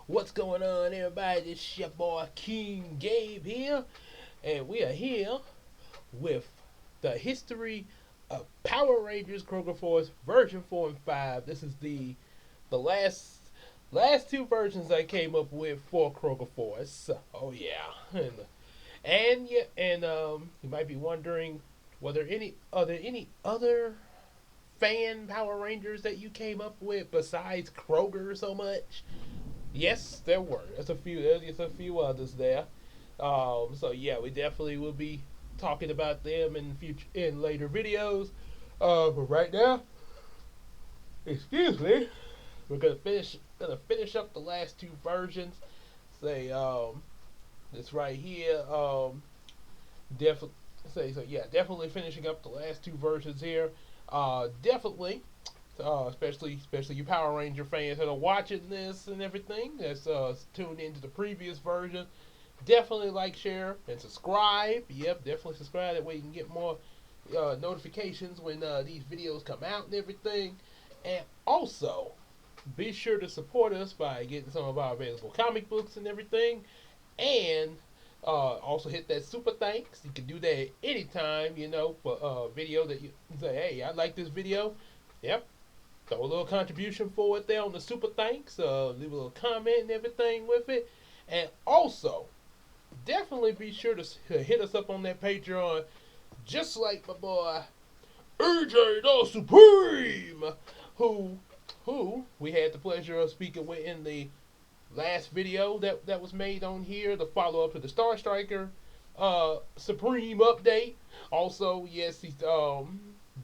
What's going on, everybody? This your boy King Gabe here, and we are here with the history of Power Rangers Kroger Force version 4 and 5. This is the last two versions I came up with for Kroger Force. Oh yeah, and you might be wondering, are there any other fan Power Rangers that you came up with besides Kroger so much? Yes, there were. There's just a few others there. So yeah, we definitely will be talking about them in later videos. But right now, excuse me, we're gonna finish up the last two versions. Say this right here. Definitely say so. Yeah, definitely finishing up the last two versions here. Definitely especially you Power Ranger fans that are watching this and everything that's tuned into the previous version. Definitely like, share, and subscribe. Yep, definitely subscribe. That way you can get more notifications when these videos come out and everything. And also, be sure to support us by getting some of our available comic books and everything. And also hit that super thanks. You can do that at any time, for a video that you say, hey, I like this video. Yep, throw a little contribution for it there on the super thanks. Leave a little comment and everything with it. And also, definitely be sure to hit us up on that Patreon, just like my boy AJ the Supreme, who we had the pleasure of speaking with in the last video that was made on here, the follow up to the Star Striker Supreme update. Also, yes, he's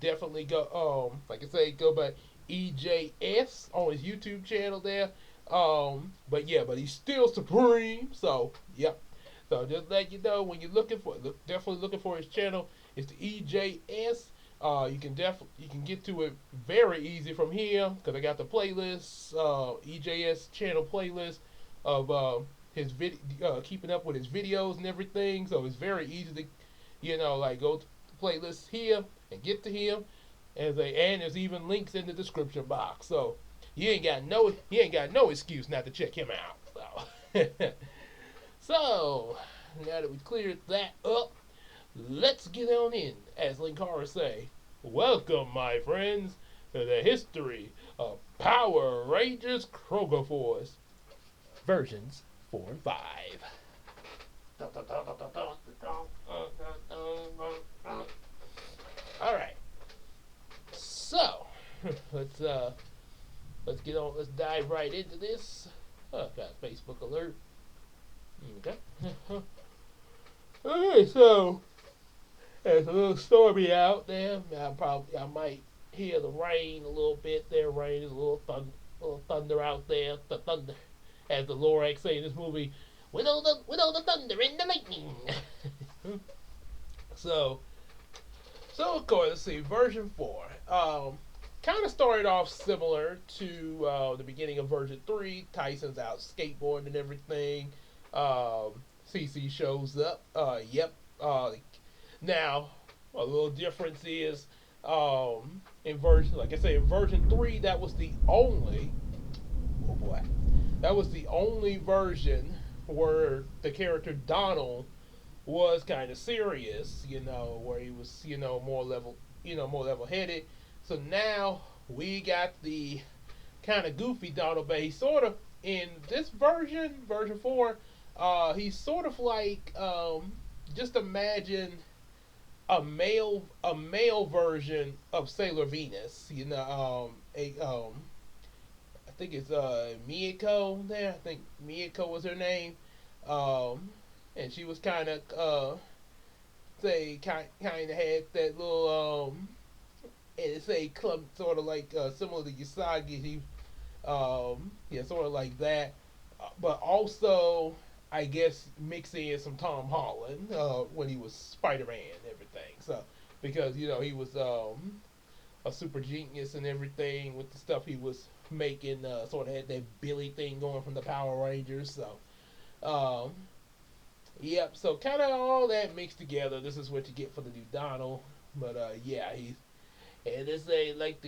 definitely go like I say, go by EJS on his YouTube channel there. But he's still Supreme. So yep. So just let you know when you're definitely looking for his channel. It's the EJS. You can get to it very easy from here because I got the playlist, EJS channel playlist of his keeping up with his videos and everything. So it's very easy to, like go to the playlist here and get to him. And there's even links in the description box. So you ain't got no excuse not to check him out. So, so now that we cleared that up, let's get on in, as Linkara say. Welcome, my friends, to the history of Power Rangers Kroger Force versions 4 and 5. All right. So, let's get on. Let's dive right into this. Oh, got a Facebook alert. Okay. Okay, so it's a little stormy out there. I might hear the rain a little bit. There, rain is a little thunder out there. The thunder, as the Lorax say in this movie, with all the thunder and the lightning. so of course, let's see, version 4. Kind of started off similar to the beginning of version 3. Tyson's out skateboarding and everything. CC shows up. Yep. Now, a little difference is in version 3, that was the only. Oh boy, that was the only version where the character Donald was kind of serious, where he was, more level headed. So now we got the kind of goofy Donald, but he's sort of in this version 4. He's sort of like just imagine a male version of Sailor Venus. I think it's Miyako there. I think Miyako was her name. And she was kind of kind of had that little and it's a club sort of like similar to Usagi. Yeah, sort of like that. But also, I guess mixing in some Tom Holland when he was Spider-Man and everything. So because he was a super genius and everything with the stuff he was making. Sort of had that Billy thing going from the Power Rangers. So yep. So kind of all that mixed together. This is what you get for the new Donald. But yeah, and it's a like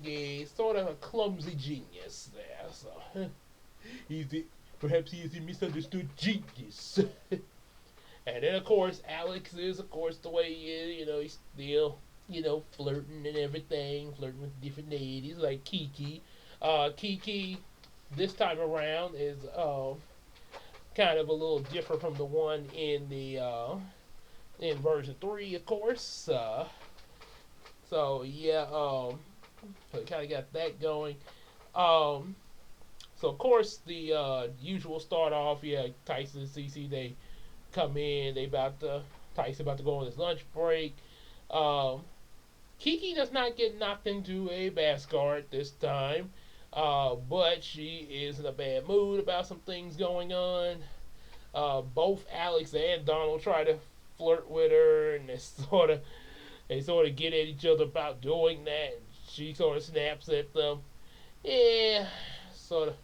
a sort of a clumsy genius there. So He's the perhaps he is a misunderstood genius. And then of course Alex is of course the way he is. He's still flirting and everything, flirting with different ladies like Kiki. Kiki this time around is kind of a little different from the one in version 3, of course. So yeah, so kind of got that going. Um, so of course the usual start off. Yeah, Tyson and CC, they come in. Tyson about to go on his lunch break. Um, Kiki does not get knocked into a basket this time, but she is in a bad mood about some things going on. Both Alex and Donald try to flirt with her, and they sort of get at each other about doing that. And she sort of snaps at them. Yeah, sort of.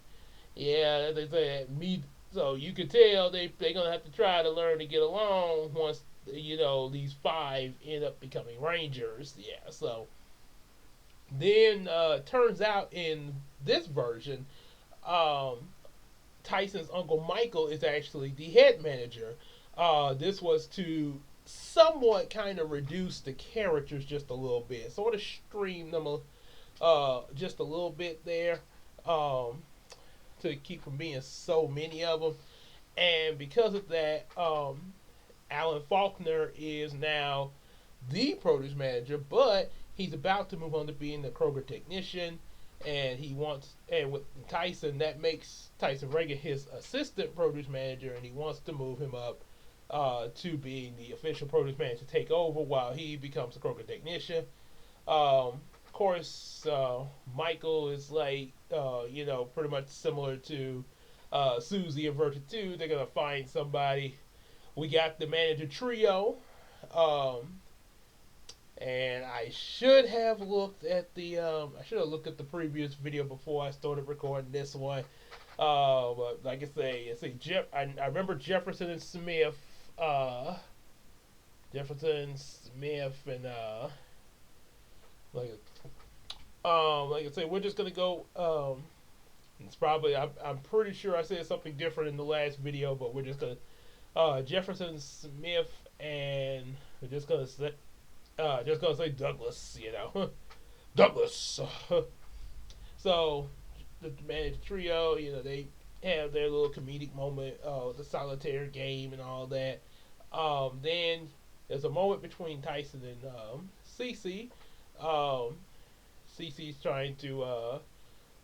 Yeah, they say me. So you could tell they're gonna have to try to learn to get along once these five end up becoming Rangers. Yeah, so then turns out in this version, um, Tyson's uncle Michael is actually the head manager. This was to somewhat kind of reduce the characters just a little bit, sort of stream them just a little bit there, um, to keep from being so many of them. And because of that, Alan Faulkner is now the produce manager, but he's about to move on to being the Kroger technician. And with Tyson, that makes Tyson Reagan his assistant produce manager, and he wants to move him up to being the official produce manager to take over while he becomes a Kroger technician. Of course, Michael is like, pretty much similar to Susie in Version 2. They're going to find somebody. We got the manager trio. Um, and I should have looked at the previous video before I started recording this one. But like I remember Jefferson and Smith. Jefferson Smith and like like I say, we're just gonna go. It's probably I'm pretty sure I said something different in the last video, but we're just gonna Jefferson Smith, and we're just gonna say Douglas. Douglas. So the Magic Trio, they have their little comedic moment, the solitaire game and all that. Then there's a moment between Tyson and Cece. Um, Cece's trying to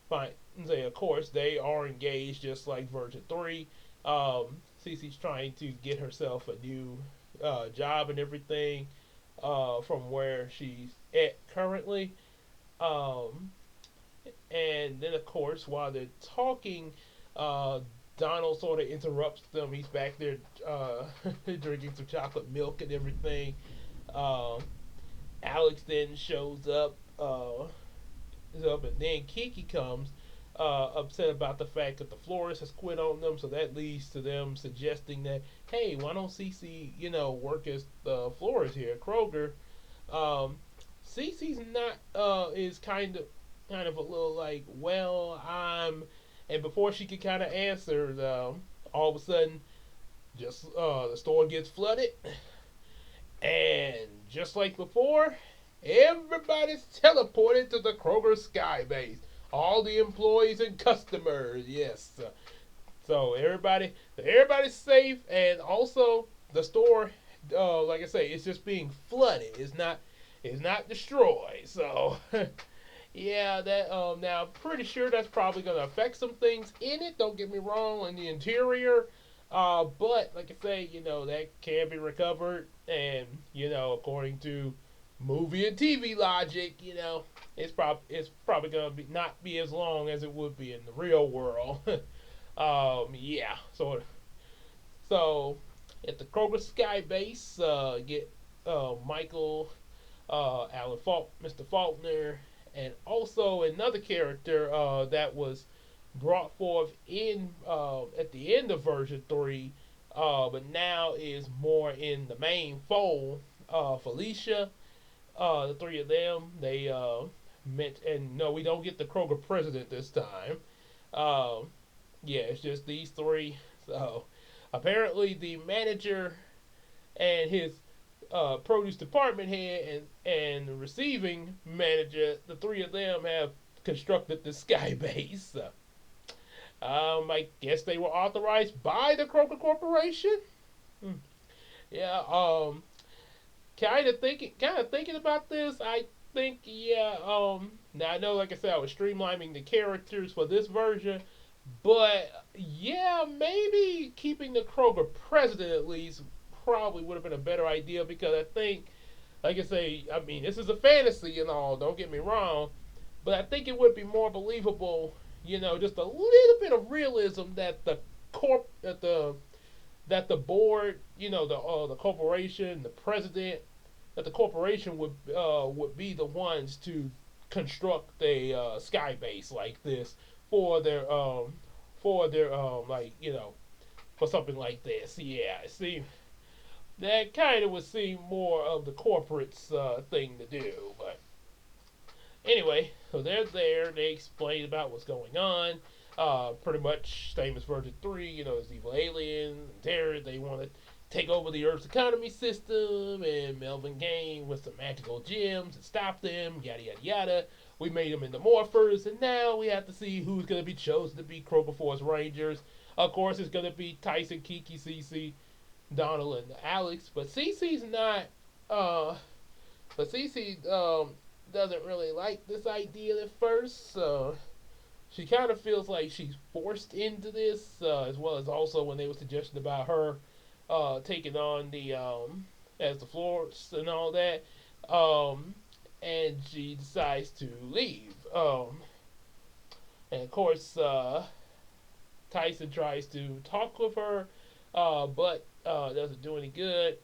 find. Say, of course, they are engaged just like Version 3. Cece's trying to get herself a new job and everything from where she's at currently. Um, and then, of course, while they're talking, Donald sort of interrupts them. He's back there drinking some chocolate milk and everything. Um, Alex then shows up. And then Kiki comes, upset about the fact that the florist has quit on them. So that leads to them suggesting that, hey, why don't Cece, work as the florist here at Kroger? Cece's not is kind of a little like, well, and before she could kind of answer, all of a sudden, just the store gets flooded, and just like before, everybody's teleported to the Kroger Sky Base. All the employees and customers, yes. So everybody's safe, and also the store, like I say, it's just being flooded. It's not destroyed. So yeah, that now I'm pretty sure that's probably gonna affect some things in it. Don't get me wrong, in the interior. But like I say, that can be recovered, and according to movie and TV logic, it's probably gonna not be as long as it would be in the real world. Yeah, sort of. So at the Kroger Sky Base, get Michael, Mr. Faulkner, and also another character that was brought forth in at the end of version 3, but now is more in the main fold. Felicia, the three of them, they met, and no, we don't get the Kroger president this time. Yeah, it's just these three. So apparently the manager and his produce department head and the receiving manager, the three of them have constructed the sky base. So, I guess they were authorized by the Kroger Corporation. Hmm. Yeah. Kind of thinking about this. I think yeah. Now I know, like I said, I was streamlining the characters for this version, but yeah, maybe keeping the Kroger president at least probably would have been a better idea because I think, like I say, I mean this is a fantasy and all. Don't get me wrong, but I think it would be more believable. Just a little bit of realism that the corp that the board, the corporation, the president, that the corporation would be the ones to construct a sky base like this for their like for something like this. Yeah, see, that kind of would seem more of the corporate's thing to do. But anyway, so they're there. They explain about what's going on. Pretty much same as version 3. There's evil aliens and terror. They want to take over the Earth's economy system, and Melvin came with some magical gems and stop them. Yada yada yada. We made them into morphers, and now we have to see who's going to be chosen to be Kroger Force Rangers. Of course, it's going to be Tyson, Kiki, Cece, Donald, and Alex. But Cece's not. But Cece doesn't really like this idea at first. So she kind of feels like she's forced into this, as well as also when they were suggesting about her taking on the as the florist and all that, and she decides to leave. And of course, Tyson tries to talk with her, but doesn't do any good.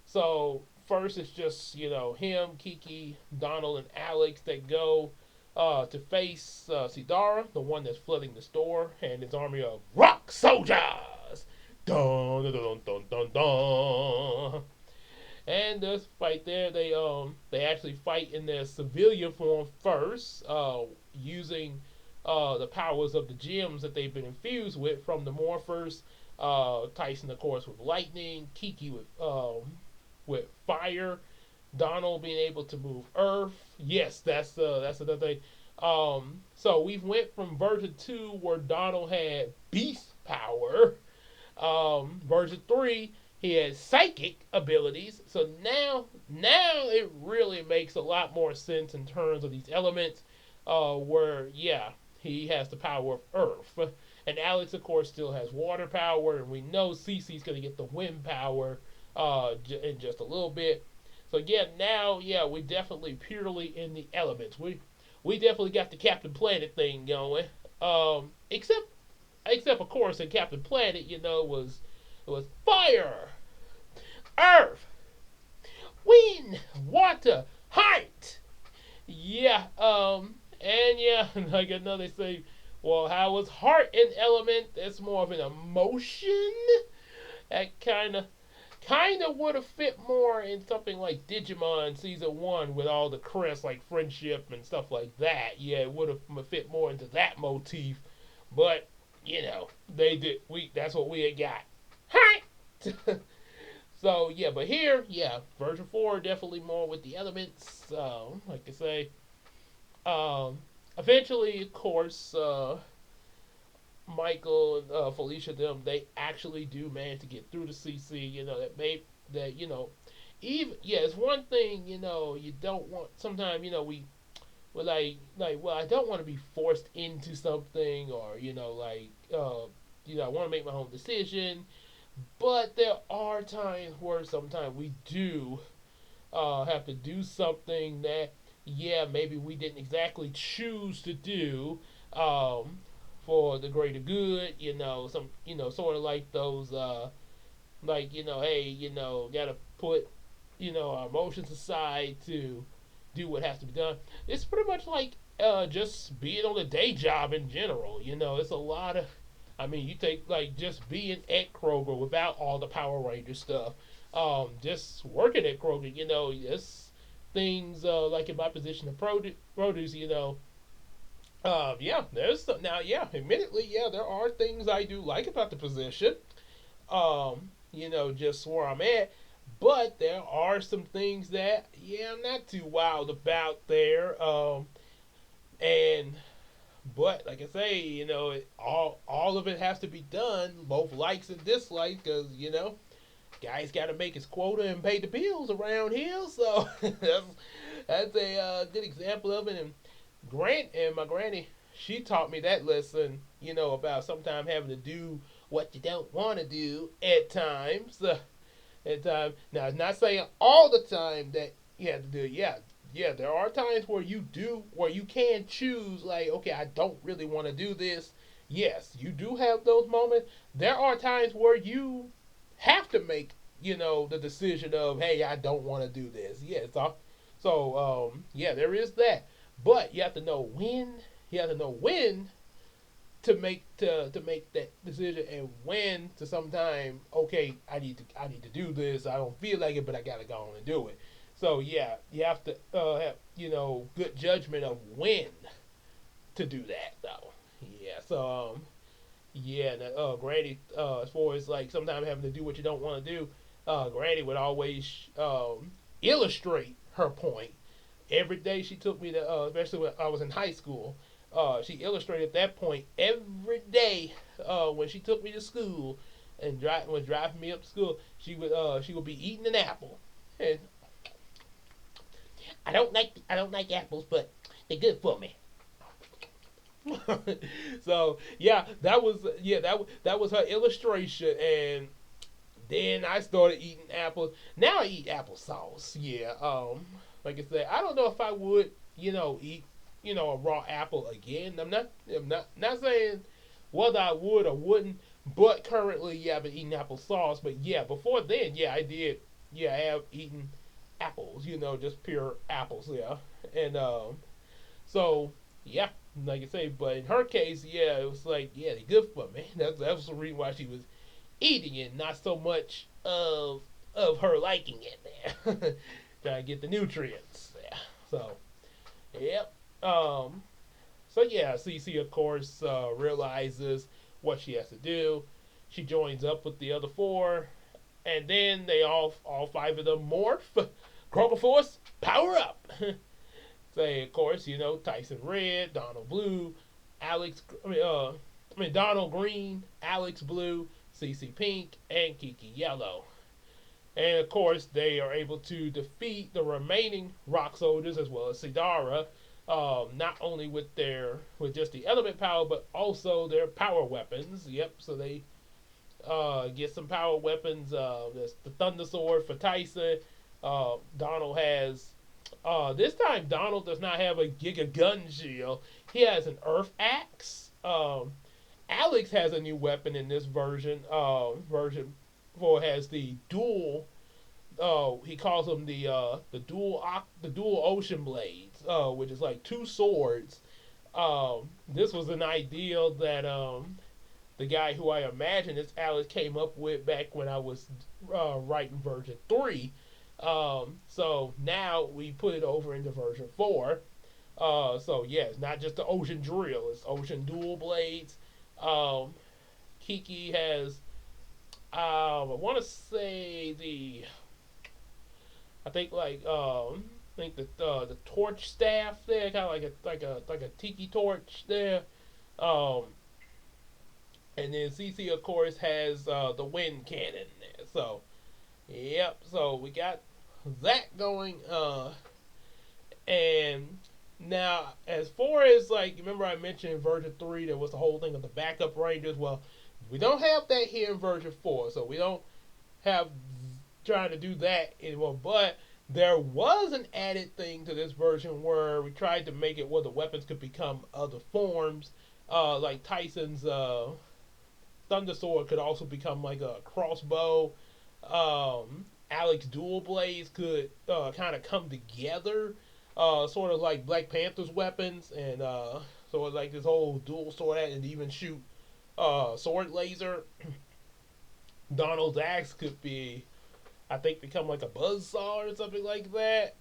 So first, it's just him, Kiki, Donald, and Alex that go to face Sidara, the one that's flooding the store, and his army of rock soldiers. Dun dun dun dun dun dun. And this fight there, they actually fight in their civilian form first, using the powers of the gems that they've been infused with from the morphers. Tyson, of course, with lightning. Kiki with fire. Donald being able to move Earth. Yes, that's another thing. So we went from version 2 where Donald had beast power. Version 3 he has psychic abilities. So now it really makes a lot more sense in terms of these elements. Where yeah, he has the power of Earth, and Alex of course still has water power, and we know Cece's gonna get the wind power in just a little bit. So again, now yeah, we definitely purely in the elements. We definitely got the Captain Planet thing going. Except of course in Captain Planet, it was fire, earth, wind, water, height. Yeah, and yeah, like I know they say, well, how was heart an element? That's more of an emotion. That kind of would have fit more in something like Digimon Season 1 with all the crests like friendship and stuff like that. Yeah, it would have fit more into that motif. But they did. That's what we had got. Hi. So yeah, but here, yeah, version 4 definitely more with the elements. Like I say, eventually, of course, Michael and Felicia them they actually do manage to get through the CC. Even yeah, it's one thing you don't want. Sometimes we're like well, I don't want to be forced into something, or I want to make my own decision. But there are times where sometimes we do have to do something that yeah maybe we didn't exactly choose to do. For the greater good, sort of like those, hey, gotta put, our emotions aside to do what has to be done. It's pretty much like just being on a day job in general. It's a lot of, I mean, you take like just being at Kroger without all the Power Ranger stuff. Just working at Kroger, it's things like in my position of produce, Yeah, there's some, now. Yeah, admittedly, yeah, there are things I do like about the position. Just where I'm at. But there are some things that, yeah, I'm not too wild about there. And but like I say, all of it has to be done, both likes and dislikes, because guys got to make his quota and pay the bills around here. So that's a good example of it. And my granny, she taught me that lesson. About sometimes having to do what you don't want to do at times. Now, it's not saying all the time that you have to do it. Yeah, yeah, there are times where you can choose. Like, okay, I don't really want to do this. Yes, you do have those moments. There are times where you have to make the decision of, hey, I don't want to do this. Yeah, yeah, there is that. But you have to know when. You have to know when to make that decision, and when to sometime, okay, I need to do this. I don't feel like it, but I gotta go on and do it. So yeah, you have to have good judgment of when to do that though. Yeah. So yeah, Granny, as far as like sometimes having to do what you don't want to do, Granny would always illustrate her point every day she took me to, especially when I was in high school. She illustrated that point every day when she took me to school and was driving me up to school. She would be eating an apple, and I don't like apples, but they're good for me. So that was her illustration, and then I started eating apples. Now I eat applesauce. Yeah. Like I said, I don't know if I would, eat, a raw apple again. I'm not saying whether I would or wouldn't, but currently, yeah, I've been eating applesauce. But yeah, before then, yeah, I did. Yeah, I have eaten apples. Just pure apples. Yeah, and so yeah, like I say, but in her case, yeah, it was like, yeah, they're good for me. That was the reason why she was eating it, not so much of her liking it there. Trying to get the nutrients there. So, yep. So yeah, Cece of course realizes what she has to do. She joins up with the other four, and then they all five of them morph. Kroger Force, power up. Say of course Tyson Red, Donald Blue, Alex. Donald Green, Alex Blue, CC Pink, and Kiki Yellow. And of course, they are able to defeat the remaining rock soldiers as well as Sidara, not only with just the element power, but also their power weapons. Yep, so they get some power weapons. There's the Thunder Sword for Tyson. Donald has. This time, Donald does not have a Giga Gun Shield. He has an Earth Axe. Alex has a new weapon in this version. Version 4 has the dual. He calls them the dual ocean blades, which is like two swords. This was an idea that the guy who I imagine is Alex came up with back when I was writing version 3. So now we put it over into version 4. So yeah, it's not just the ocean drill; it's ocean dual blades. Um, Kiki has, I want to say I think the torch staff there, kind of like a tiki torch there. Um, and then CC of course has the wind cannon there. So yep, so we got that going. And now, as far as like, remember I mentioned in version 3 there was the whole thing of the backup rangers. Well, we don't have that here in version 4, so we don't have trying to do that anymore. But there was an added thing to this version where we tried to make it where the weapons could become other forms. Like Tyson's Thunder Sword could also become like a crossbow. Alex Dual Blades could kind of come together, sort of like Black Panther's weapons, and sort of like this whole dual sword and even shoot sword laser. Donald's axe could be, I think, become like a buzzsaw or something like that.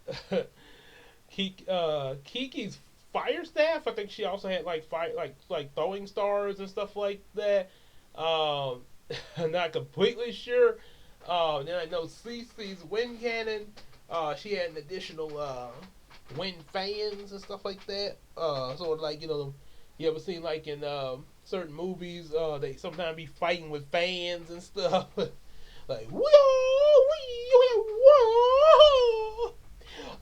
Kiki's fire staff. I think she also had like fire, like throwing stars and stuff like that. Um, I'm not completely sure. Then I know Cece's wind cannon. She had an additional wind fans and stuff like that. Sort of like you ever seen like in certain movies, they sometimes be fighting with fans and stuff. Like whoa, whoa,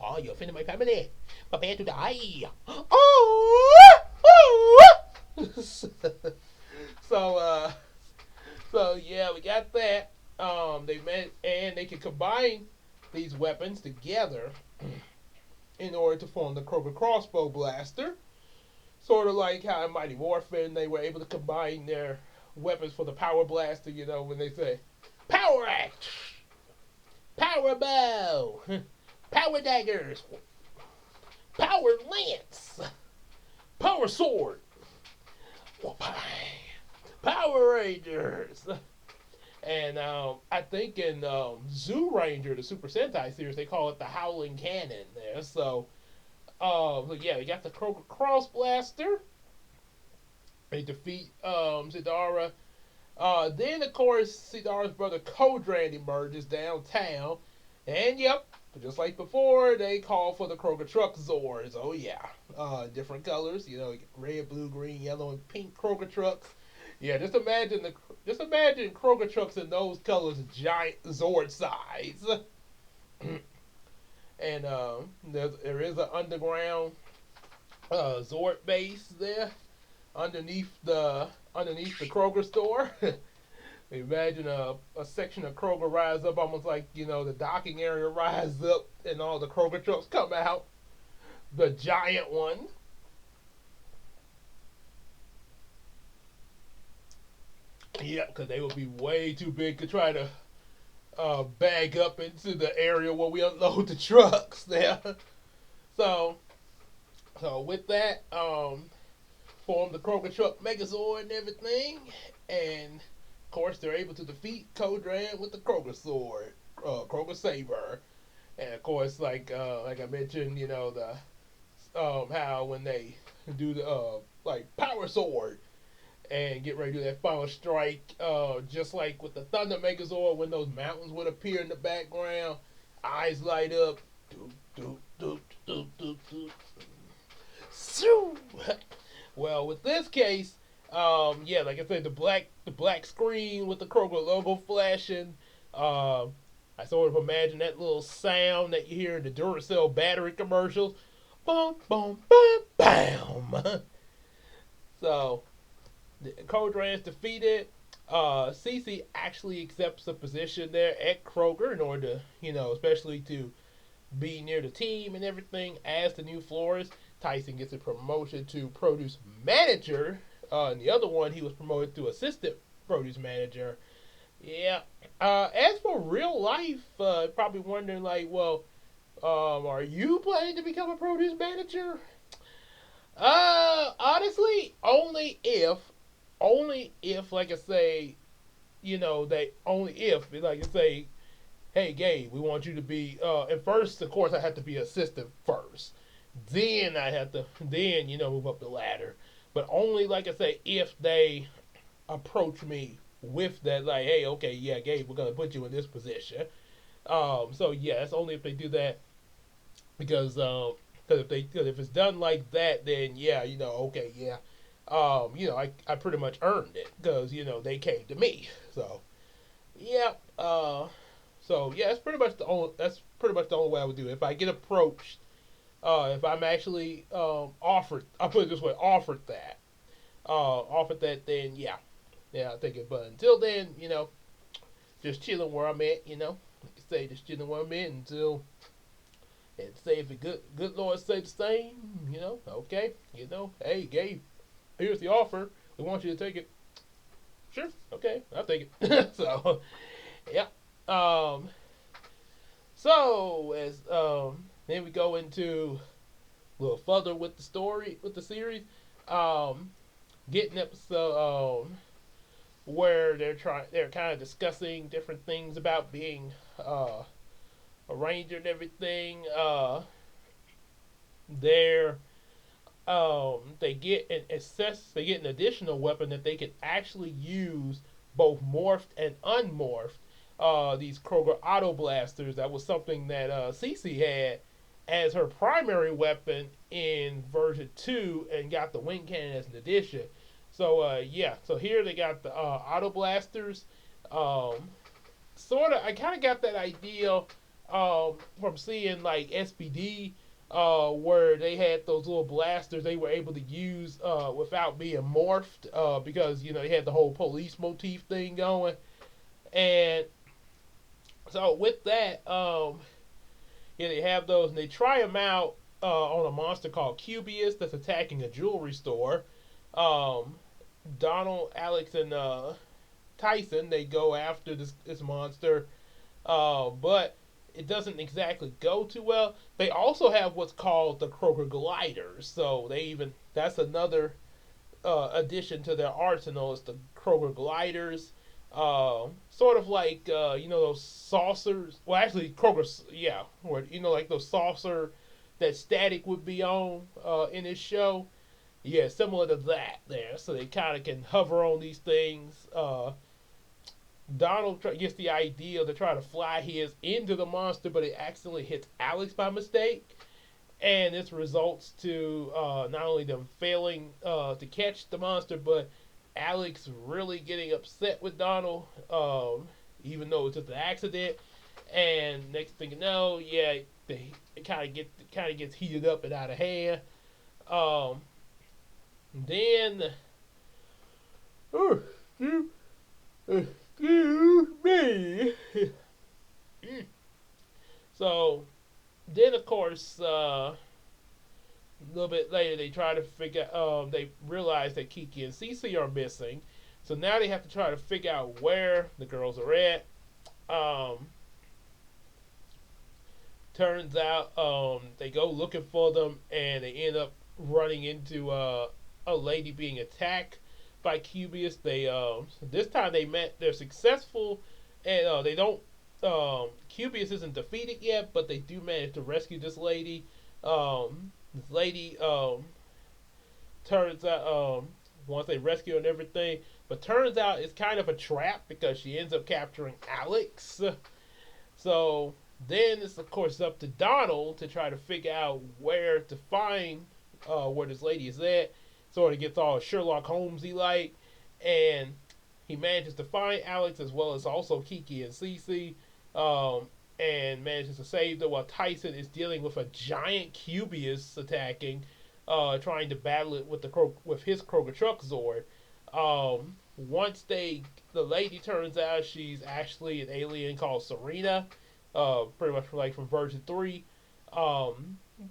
oh, you offended my family. Prepare to die. Oh, so so yeah, we got that. They met and they can combine these weapons together in order to form the Kroger crossbow blaster. Sort of like how in Mighty Morphin they were able to combine their weapons for the power blaster. When they say power axe, power bow, power daggers, power lance, power sword, Power Rangers. And I think in Zoo Ranger, the Super Sentai series, they call it the Howling Cannon there. So yeah, we got the Kroger Cross Blaster. They defeat Zidara. Then, of course, Zidara's brother Kodran emerges downtown. And, yep, just like before, they call for the Kroger Truck Zords. Oh, yeah. Different colors, red, blue, green, yellow, and pink Kroger trucks. Yeah, just imagine Kroger trucks in those colors, giant Zord size. And there is an underground Zord base there underneath the Kroger store. Imagine a section of Kroger rise up, almost like the docking area rise up, and all the Kroger trucks come out. The giant one. Yeah, because they would be way too big to try to bag up into the area where we unload the trucks there. So, so with that, form the Kroger Truck Megazord and everything, and of course they're able to defeat Kodran with the Kroger Sword, Kroger Saber, and of course like I mentioned, the how when they do the like Power Sword and get ready to do that final strike, just like with the Thunder Megazord, when those mountains would appear in the background, eyes light up, doop doop doop doop doop doop. Well, with this case, yeah, like I said, the black screen with the Kroger logo flashing. I sort of imagine that little sound that you hear in the Duracell battery commercials. Boom, boom, bam, bam. So, Kodran's defeated. Cece actually accepts a position there at Kroger in order to, especially to be near the team and everything as the new florist. Tyson gets a promotion to produce manager. And the other one, he was promoted to assistant produce manager. Yeah. As for real life, probably wondering like, well, are you planning to become a produce manager? Honestly, only if, like I say, they only if, like I say, hey, Gabe, we want you to be. At first, of course, I have to be assistant first. Then move up the ladder. But only, like I say, if they approach me with that, like, hey, okay, yeah, Gabe, we're gonna put you in this position. So yeah, it's only if they do that, because if it's done like that, then yeah, okay, yeah, I pretty much earned it because they came to me. So yeah, so yeah, that's pretty much the only way I would do it. If I get approached, if I'm actually offered, I'll put it this way, offered that, then yeah, I'll take it. But until then, just chilling where I'm at, like I say, just chilling where I'm at until, and say if the good Lord say the same, okay, hey, Gabe, here's the offer. We want you to take it. Sure, okay, I'll take it. So, yeah. So as then we go into a little further with the story with the series. Getting episode where they're kind of discussing different things about being a ranger and everything. They're they get an additional weapon that they can actually use both morphed and unmorphed. These Kroger auto blasters. That was something that Cece had as her primary weapon in version 2 and got the wind cannon as an addition. So yeah, so here they got the auto blasters. Um, Sort of, I kind of got that idea from seeing like SPD, where they had those little blasters they were able to use without being morphed, because they had the whole police motif thing going. And so with that, yeah, they have those, and they try them out on a monster called Cubius that's attacking a jewelry store. Um, Donald, Alex, and Tyson, they go after this monster, but it doesn't exactly go too well. They also have what's called the Kroger gliders, so that's another addition to their arsenal is the Kroger gliders. Sort of like those saucers. Well, actually, Kroger, yeah, where like those saucer that Static would be on in his show. Yeah, similar to that there. So they kind of can hover on these things. Donald gets the idea to try to fly his into the monster, but it accidentally hits Alex by mistake. And this results to not only them failing to catch the monster, but Alex really getting upset with Donald, even though it's just an accident. And next thing you know, yeah, it kind of gets heated up and out of hand. Um, then, oh, excuse me. So then, of course, a little bit later, they try to figure. They realize that Kiki and Cece are missing, so now they have to try to figure out where the girls are at. Um, Turns out, they go looking for them, and they end up running into a lady being attacked by Cubius. They this time they're successful, and they don't. Cubius isn't defeated yet, but they do manage to rescue this lady. This lady turns out once they rescue her and everything, but turns out it's kind of a trap because she ends up capturing Alex. So then it's of course up to Donald to try to figure out where to find where this lady is at. Sort of gets all Sherlock Holmesy like, and he manages to find Alex as well as also Kiki and Cece, and manages to save them while Tyson is dealing with a giant Cubius attacking, trying to battle it with with his Kroger truck Zord. Once the lady turns out she's actually an alien called Serena, pretty much like from version 3.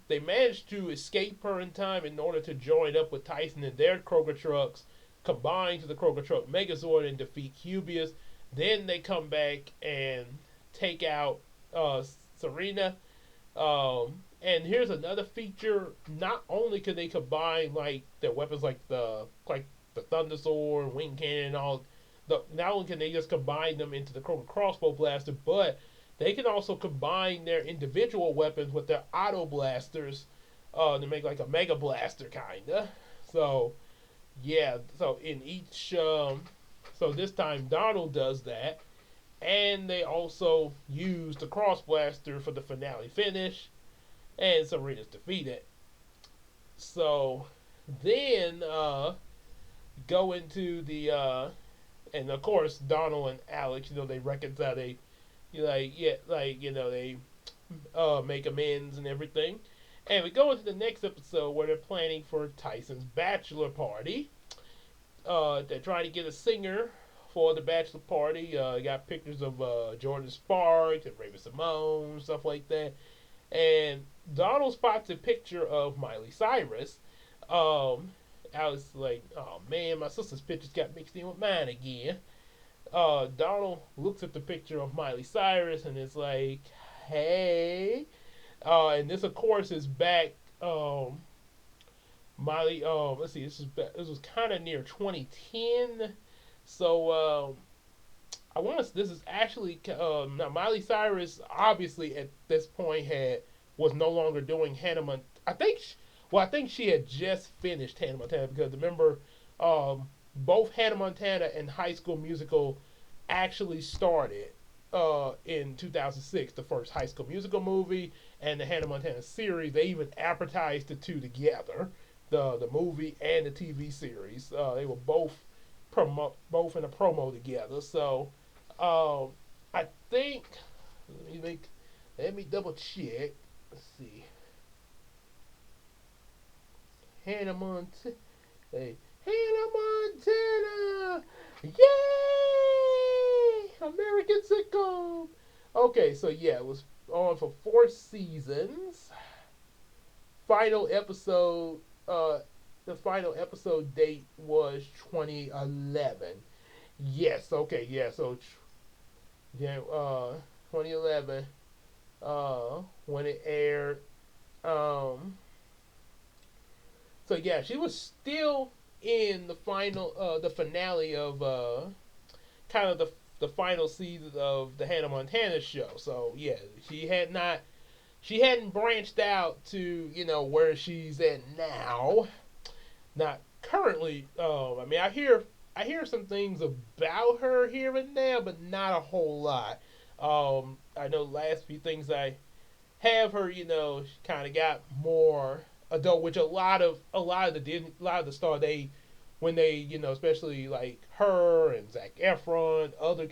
They managed to escape her in time in order to join up with Tyson and their Kroger trucks, combine to the Kroger truck Megazord and defeat Cubius. Then they come back and take out Serena. And here's another feature: not only can they combine like their weapons, like the Thunder Sword, Wing Cannon, and all. Not only can they just combine them into the Kroger Crossbow Blaster, but they can also combine their individual weapons with their auto blasters to make like a mega blaster kinda. So yeah, so in each, so this time Donald does that, and they also use the cross blaster for the finale finish, and Serena's defeated. So then go into the and of course Donald and Alex, they reconcile. They they make amends and everything. And we go into the next episode where they're planning for Tyson's bachelor party. They're trying to get a singer for the bachelor party. Got pictures of Jordan Sparks and Raven Simone, stuff like that. And Donald spots a picture of Miley Cyrus. I was like, oh man, my sister's pictures got mixed in with mine again. Donald looks at the picture of Miley Cyrus and is like, hey. And this, of course, is back. Miley, let's see, this was kind of near 2010. So, I want to. This is actually now Miley Cyrus obviously at this point was no longer doing Hannah. I think Well, I think she had just finished Hannah Montana because remember, both Hannah Montana and High School Musical actually started in 2006, the first High School Musical movie and the Hannah Montana series. They even advertised the two together, the movie and the TV series. They were both in a promo together. So I think let me double check. Let's see. Hannah Montana. Hey, Hannah Montana! Yay! American sitcom. Okay, so yeah, it was on for 4 seasons. Final episode. The final episode date was 2011. Yes. Okay. Yeah. So, yeah. 2011. When it aired. So yeah, she was still in the finale of kind of the final season of the Hannah Montana show. So yeah, she hadn't branched out to where she's at now. Not currently. I mean, I hear some things about her here and there, but not a whole lot. I know the last few things I have her, she kind of got more adult, which a lot of the star they when they especially like her and Zac Efron, other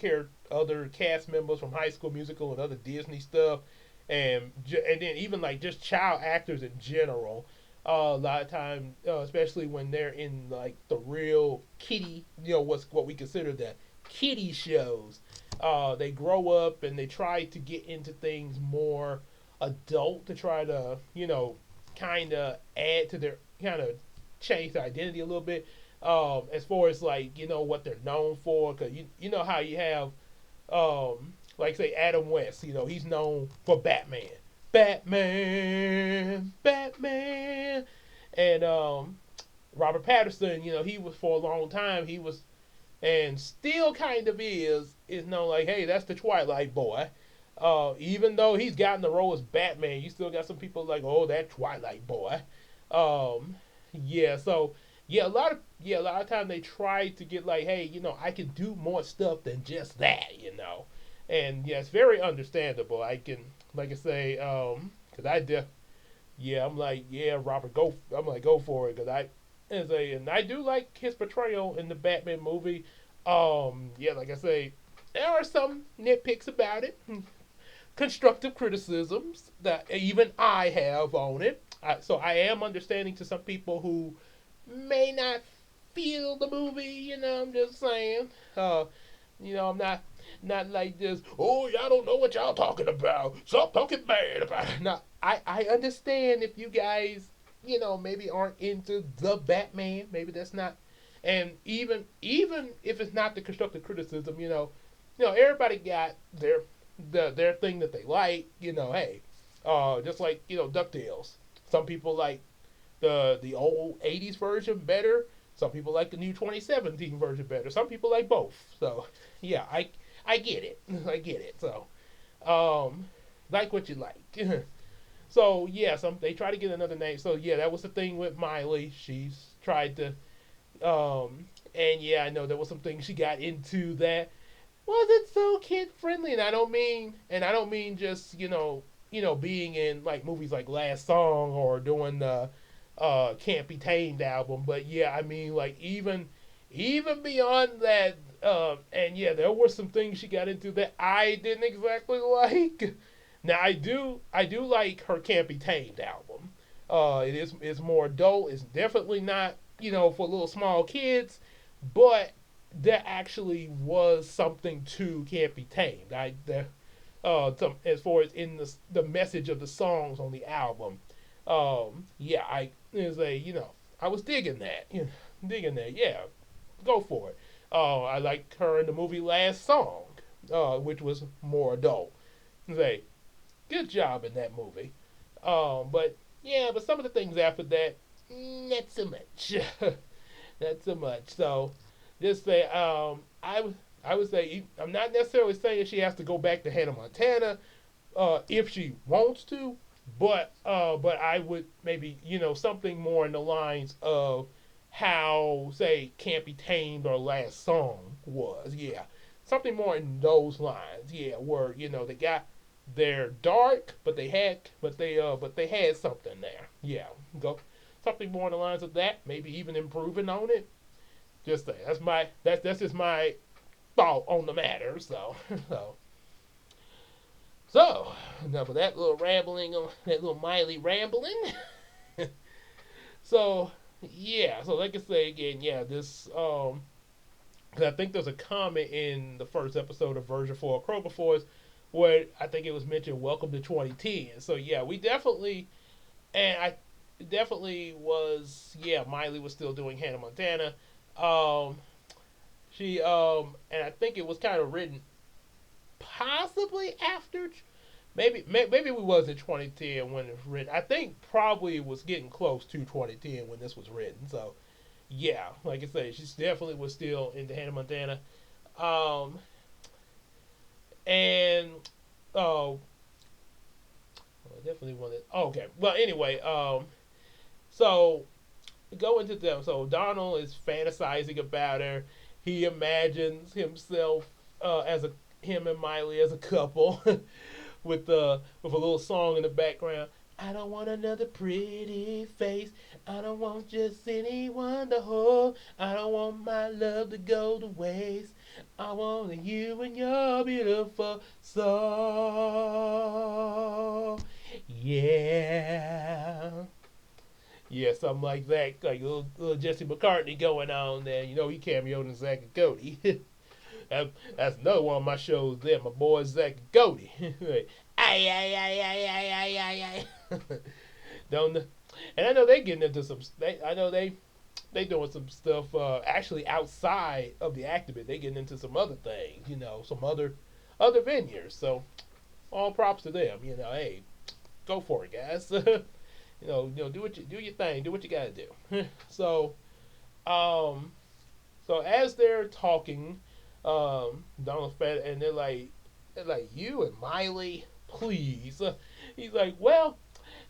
cast members from High School Musical and other Disney stuff, and then even like just child actors in general. A lot of time, especially when they're in like the real kiddie, what we consider the kiddie shows. They grow up and they try to get into things more adult to try to kind of add to their kind of change their identity a little bit. As far as like what they're known for, because you know how you have like say Adam West, he's known for Batman, and Robert Patterson, he was for a long time he was and still kind of is known like, hey, that's the Twilight boy. Even though he's gotten the role as Batman, you still got some people like, oh, that Twilight boy. Yeah, so a lot of time they try to get like, hey, I can do more stuff than just that. And yeah, it's very understandable. I can, like I say, because yeah, I'm like, yeah, Robert, go. I'm like, go for it, because and I do like his portrayal in the Batman movie. Yeah, like I say, there are some nitpicks about it, constructive criticisms that even I have on it. So I am understanding to some people who may not feel the movie. I'm just saying. I'm not like this. Oh, y'all don't know what y'all talking about. Stop talking bad about it. No, I understand if you guys maybe aren't into the Batman. Maybe that's not. And even if it's not the constructive criticism, everybody got their thing that they like. Hey, just like Ducktales. Some people like the old '80s version better. Some people like the new 2017 version better. Some people like both. So yeah, I get it. I get it. So like what you like. So yeah, they try to get another name. So yeah, that was the thing with Miley. She's tried to, and yeah, I know there was some things she got into that wasn't so kid friendly, and I don't mean just being in like movies like Last Song or doing the Can't Be Tamed album, but yeah, I mean like even beyond that, and yeah, there were some things she got into that I didn't exactly like. Now I do like her Can't Be Tamed album. It's more adult. It's definitely not for little small kids, but there actually was something to Can't Be Tamed. As far as in the message of the songs on the album, yeah, I is a I was digging that, digging that. Yeah, go for it. I like her in the movie Last Song, which was more adult. Say, good job in that movie. But yeah, but some of the things after that, not so much, not so much. So just say, I would say I'm not necessarily saying she has to go back to Hannah Montana if she wants to. but I would maybe something more in the lines of how say Can't Be Tamed or Last Song was. Yeah, something more in those lines. Yeah, where they got they're dark, but they had something there. Yeah, go something more in the lines of that. Maybe even improving on it. Just say that's just my thought on the matter. So so so enough of that little rambling, that little Miley rambling. So yeah, so like I say again, yeah, this 'cause I think there's a comment in the first episode of version 4 of Kroger Force where I think it was mentioned "Welcome to 2010." So yeah, we definitely and I definitely was yeah, Miley was still doing Hannah Montana. Um, she and I think it was kind of written possibly after maybe we was in 2010 when it was written. I think probably it was getting close to 2010 when this was written. So yeah, like I said, she definitely was still into Hannah Montana. Um, and oh, I definitely wanted. Oh, okay, well anyway, so go into them. So Donald is fantasizing about her. He imagines himself as a him and Miley as a couple with a little song in the background. I don't want another pretty face. I don't want just anyone to hold. I don't want my love to go to waste. I want you and your beautiful soul. Yeah. Yeah, something like that. Like little Jesse McCartney going on there. He cameoed in Zack and Cody. That's another one of my shows there. My boy Zack and Cody. Ay, ay, ay, ay, ay, ay, ay, ay. Don't and I know they getting into some. I know they doing some stuff actually outside of the activity. They getting into some other things. Some other venues. So all props to them. Hey, go for it, guys. Do your thing. Do what you gotta do. so um, so as they're talking, Donald Fed and they're like you and Miley, please. He's like, well,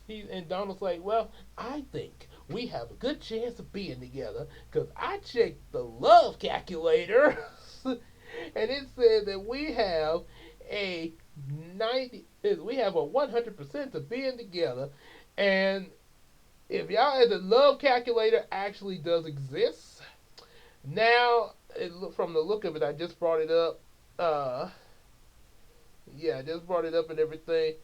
and Donald's like, well, I think we have a good chance of being together because I checked the love calculator, and it said that a we have a 100% of being together, and if y'all the love calculator actually does exist, now from the look of it, I just brought it up. Yeah, I just brought it up and everything.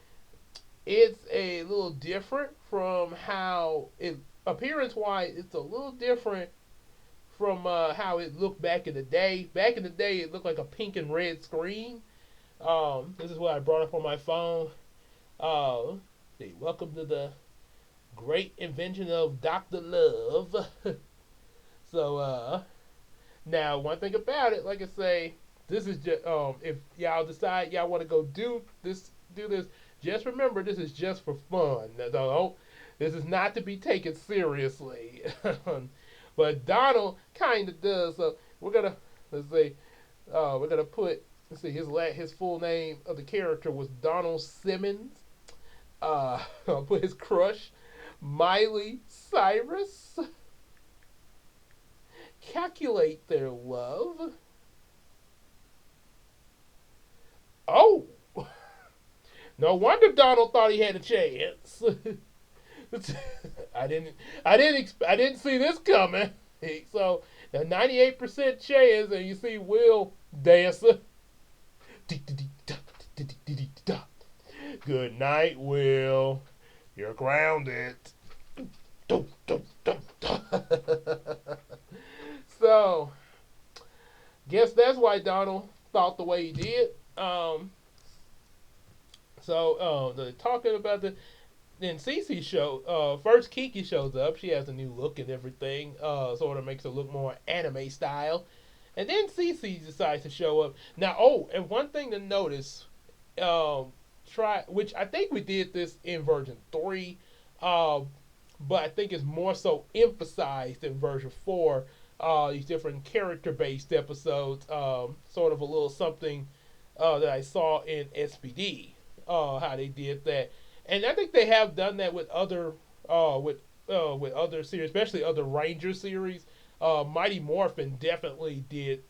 It's a little different from how it appearance wise. It's a little different from how it looked back in the day. Back in the day, it looked like a pink and red screen. This is what I brought up on my phone. See, welcome to the great invention of Doctor Love. so now one thing about it, like I say, this is just if y'all decide y'all want to go do this. Just remember, this is just for fun. This is not to be taken seriously. But Donald kind of does. So we're gonna let's say we're gonna put let's see his full name of the character was Donald Simmons. I'll put his crush Miley Cyrus. Calculate their love. Oh, no wonder Donald thought he had a chance. I didn't. I didn't see this coming. So the 98% chance, and you see Will dancing. Good night, Will. You're grounded. So, guess that's why Donald thought the way he did. They're talking about then Cece first Kiki shows up. She has a new look and everything. Sort of makes her look more anime style. And then Cece decides to show up. Now, and one thing to notice, which I think we did this in version 3, but I think it's more so emphasized in version 4. These different character-based episodes, sort of a little something that I saw in SPD, how they did that. and I think they have done that with other with other series, especially other Ranger series. Mighty Morphin definitely did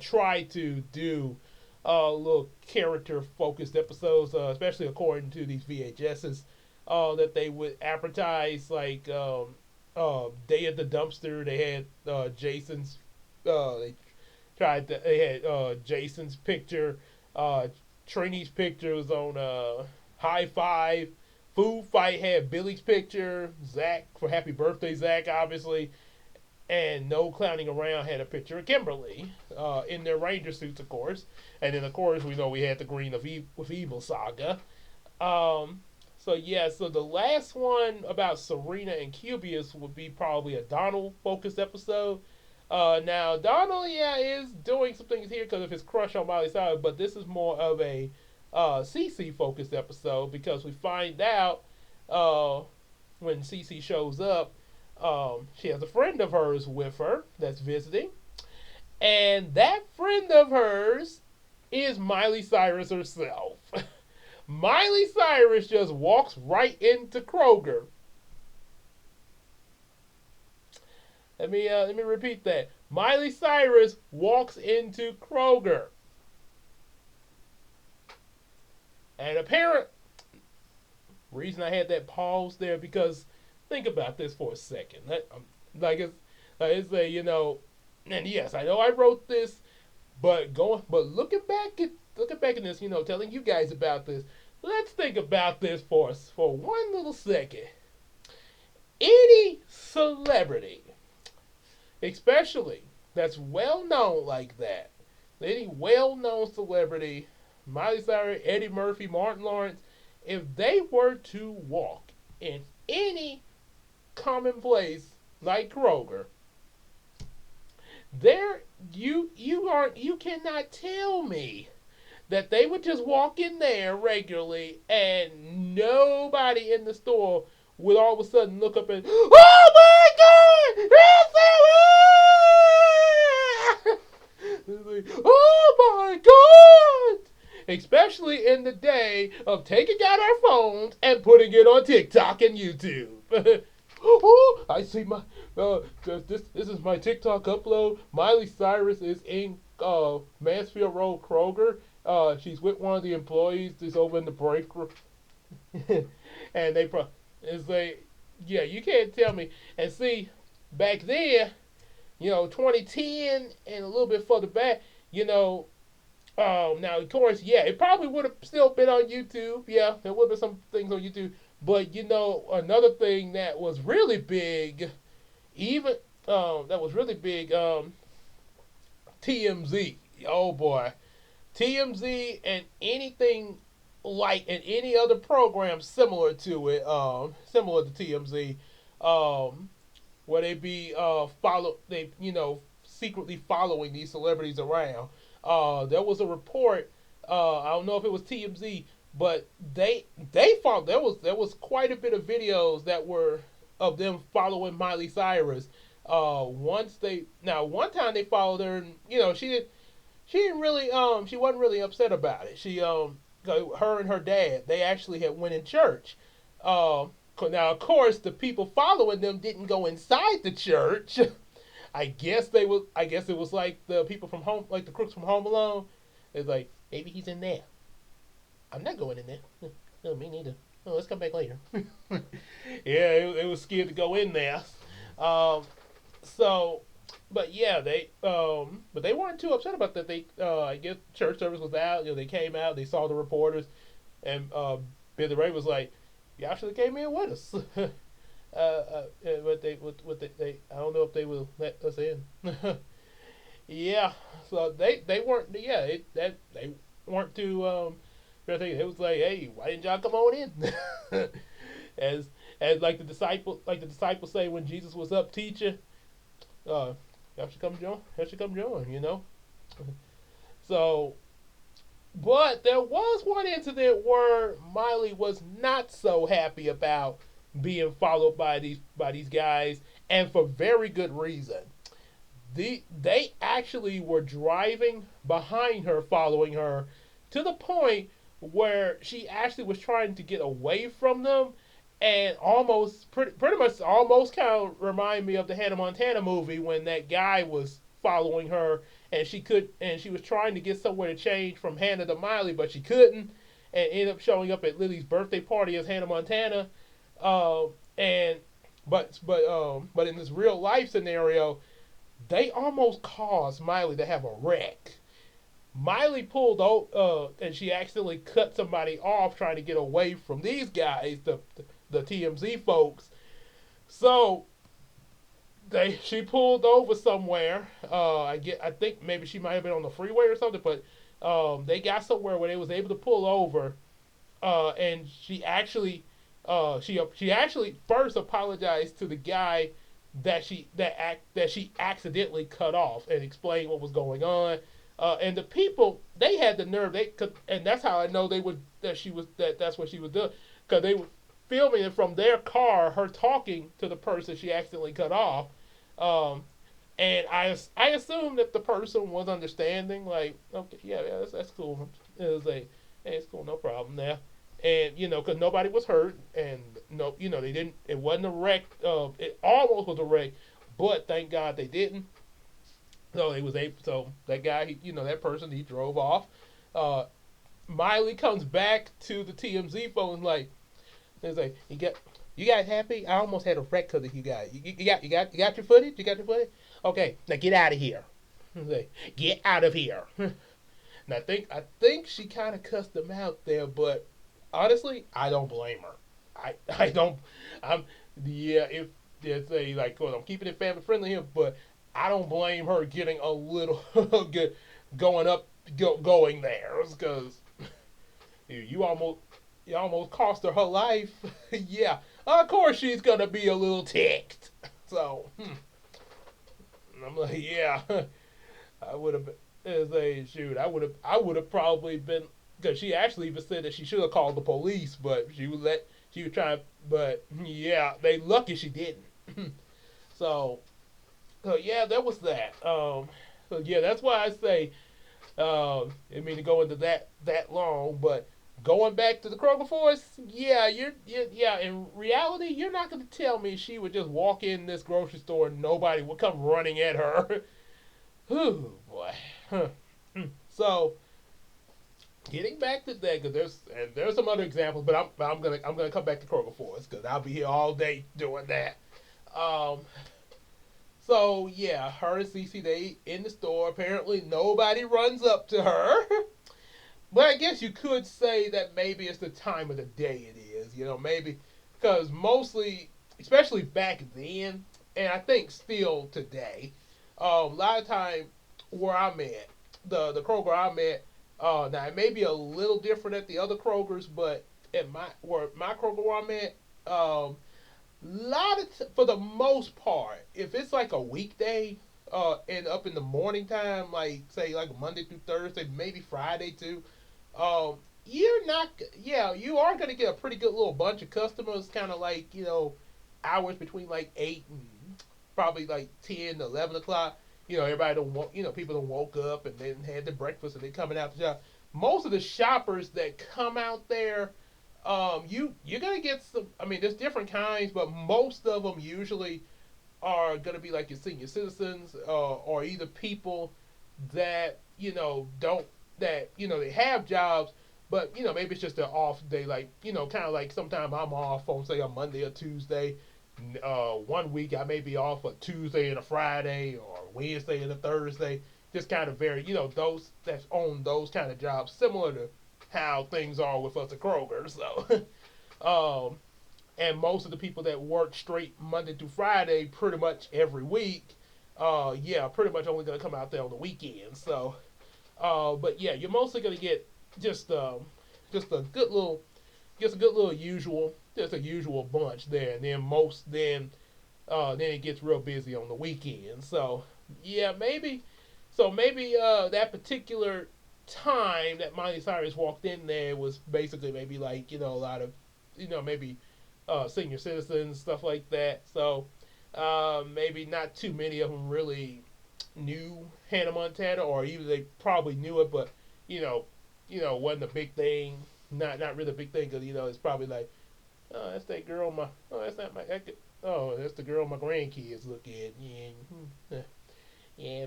try to do little character focused episodes, especially according to these VHSs that they would advertise, like Day at the Dumpster. They had Jason's. They tried to. They had Jason's picture. Trini's picture was on High Five. Food Fight had Billy's picture. Zach for Happy Birthday, Zach, obviously. And No Clowning Around had a picture of Kimberly in their Ranger suits, of course. And then, of course, we know we had the Green with Evil saga. So, yeah, so the last one about Serena and Cubius would be probably a Donald-focused episode. Now, Donald, yeah, is doing some things here because of his crush on Miley Cyrus, but this is more of a Cece-focused episode because we find out when Cece shows up, she has a friend of hers with her that's visiting, and that friend of hers is Miley Cyrus herself. Miley Cyrus just walks right into Kroger. Let me repeat that. Miley Cyrus walks into Kroger, and apparent reason I had that pause there because think about this for a second. It's a and yes, I know I wrote this, but looking back at this, telling you guys about this. Let's think about this for one little second. Any celebrity, especially that's well known like that, any well known celebrity, Miley Cyrus, Eddie Murphy, Martin Lawrence, if they were to walk in any commonplace like Kroger, you cannot tell me that they would just walk in there regularly and nobody in the store would all of a sudden look up and, oh my God, it's like, oh my God, especially in the day of taking out our phones and putting it on TikTok and YouTube. Oh, I see my this is my TikTok upload. Miley Cyrus is in Mansfield Road Kroger. She's with one of the employees that's over in the break room, and it's like, yeah, you can't tell me. And see, back then, 2010 and a little bit further back, now of course, yeah, it probably would have still been on YouTube. Yeah, there would have been some things on YouTube. But another thing that was really big, even that was really big, TMZ. Oh boy, TMZ and anything like and any other program similar to it, similar to TMZ, where they be secretly following these celebrities around. There was a report. I don't know if it was TMZ, but they found there was quite a bit of videos that were of them following Miley Cyrus. One time they followed her, and she didn't really she wasn't really upset about it. Her and her dad, they actually had went in church. Now of course the people following them didn't go inside the church. I guess it was like the people from home, like the crooks from Home Alone. It's like, maybe he's in there. I'm not going in there. No, me neither. Oh, let's come back later. Yeah, it was scared to go in there. So, but yeah, but they weren't too upset about that. They, I guess church service was out. They came out. They saw the reporters, and Billy Ray was like, "Y'all should have came in with us." But they, I don't know if they will let us in. Yeah, so they weren't. Yeah, they weren't too. It was like, hey, why didn't y'all come on in? as like the disciples say when Jesus was up teaching, y'all should come join. Y'all should come join. So, but there was one incident where Miley was not so happy about being followed by these guys, and for very good reason. They actually were driving behind her, following her, to the point where she actually was trying to get away from them, and almost pretty much almost kind of remind me of the Hannah Montana movie when that guy was following her, and she was trying to get somewhere to change from Hannah to Miley, but she couldn't, and ended up showing up at Lily's birthday party as Hannah Montana. And but in this real life scenario, they almost caused Miley to have a wreck. Miley pulled out, and she accidentally cut somebody off trying to get away from these guys, the TMZ folks. So she pulled over somewhere. I think maybe she might have been on the freeway or something, but they got somewhere where they was able to pull over, and she actually first apologized to the guy that she accidentally cut off and explained what was going on. And the people, they had the nerve, and that's how I know they would that's what she was doing, because they were filming it from their car, her talking to the person she accidentally cut off. Um, and I assumed that the person was understanding, like, okay, yeah, that's cool. It was like, hey, it's cool, no problem there. And because nobody was hurt, and no, they didn't. It wasn't a wreck. It almost was a wreck, but thank God they didn't. So it was able. So that guy, that person, he drove off. Uh, Miley comes back to the TMZ phone, like, it's like, you guys happy? I almost had a wreck because of you guys. You got your footage? You got your footage? Okay, now get out of here. Like, get out of here. And I think she kind of cussed them out there, but honestly, I don't blame her. I don't. I'm Yeah. If there's a like, well, I'm keeping it family friendly here, but I don't blame her getting a little good going up going there, because you almost cost her life. Yeah, of course she's gonna be a little ticked. So I'm like, yeah, I would have as a shoot. I would have probably been, because she actually even said that she should have called the police, but she was trying. But yeah, they lucky she didn't. so so yeah, that was that. So yeah, that's why I say, I mean to go into that long, but going back to the Kroger Force, yeah, yeah. In reality, you're not going to tell me she would just walk in this grocery store and nobody would come running at her. Whew, boy. Huh. So getting back to that, because there's some other examples, but I'm gonna come back to Kroger Force because I'll be here all day doing that. Um, so yeah, her and Cece, they in the store. Apparently, nobody runs up to her. But I guess you could say that maybe it's the time of the day it is. Maybe because mostly, especially back then, and I think still today, a lot of time where I'm at, the Kroger I'm at, now it may be a little different at the other Krogers, but at my Kroger where I'm at, for the most part, if it's like a weekday, and up in the morning time, like say like Monday through Thursday, maybe Friday too, you're not, yeah, you are gonna get a pretty good little bunch of customers, kind of like hours between like 8 and probably like 10 to 11 o'clock. Everybody don't want, people don't woke up and then had their breakfast and they coming out the shop. Most of the shoppers that come out there, you're gonna get some. I mean, there's different kinds, but most of them usually are gonna be like your senior citizens, or either people that don't that they have jobs, but maybe it's just an off day, like kind of like sometimes I'm off on say a Monday or Tuesday. One week I may be off a Tuesday and a Friday, or Wednesday and a Thursday. Just kind of vary. Those that's on those kind of jobs, similar to how things are with us at Kroger. So, and most of the people that work straight Monday through Friday, pretty much every week, yeah, pretty much only gonna come out there on the weekend. So, but yeah, you're mostly gonna get just just a good little just a good little usual, just a usual bunch there, and then it gets real busy on the weekend. So yeah, maybe that particular time that Miley Cyrus walked in there was basically maybe like a lot of maybe senior citizens, stuff like that. So maybe not too many of them really knew Hannah Montana, or even they probably knew it, but you know wasn't a big thing. Not really a big thing because it's probably like, oh, that's that girl. Oh, that's not my. Oh, that's the girl my grandkids look at. Yeah, yeah,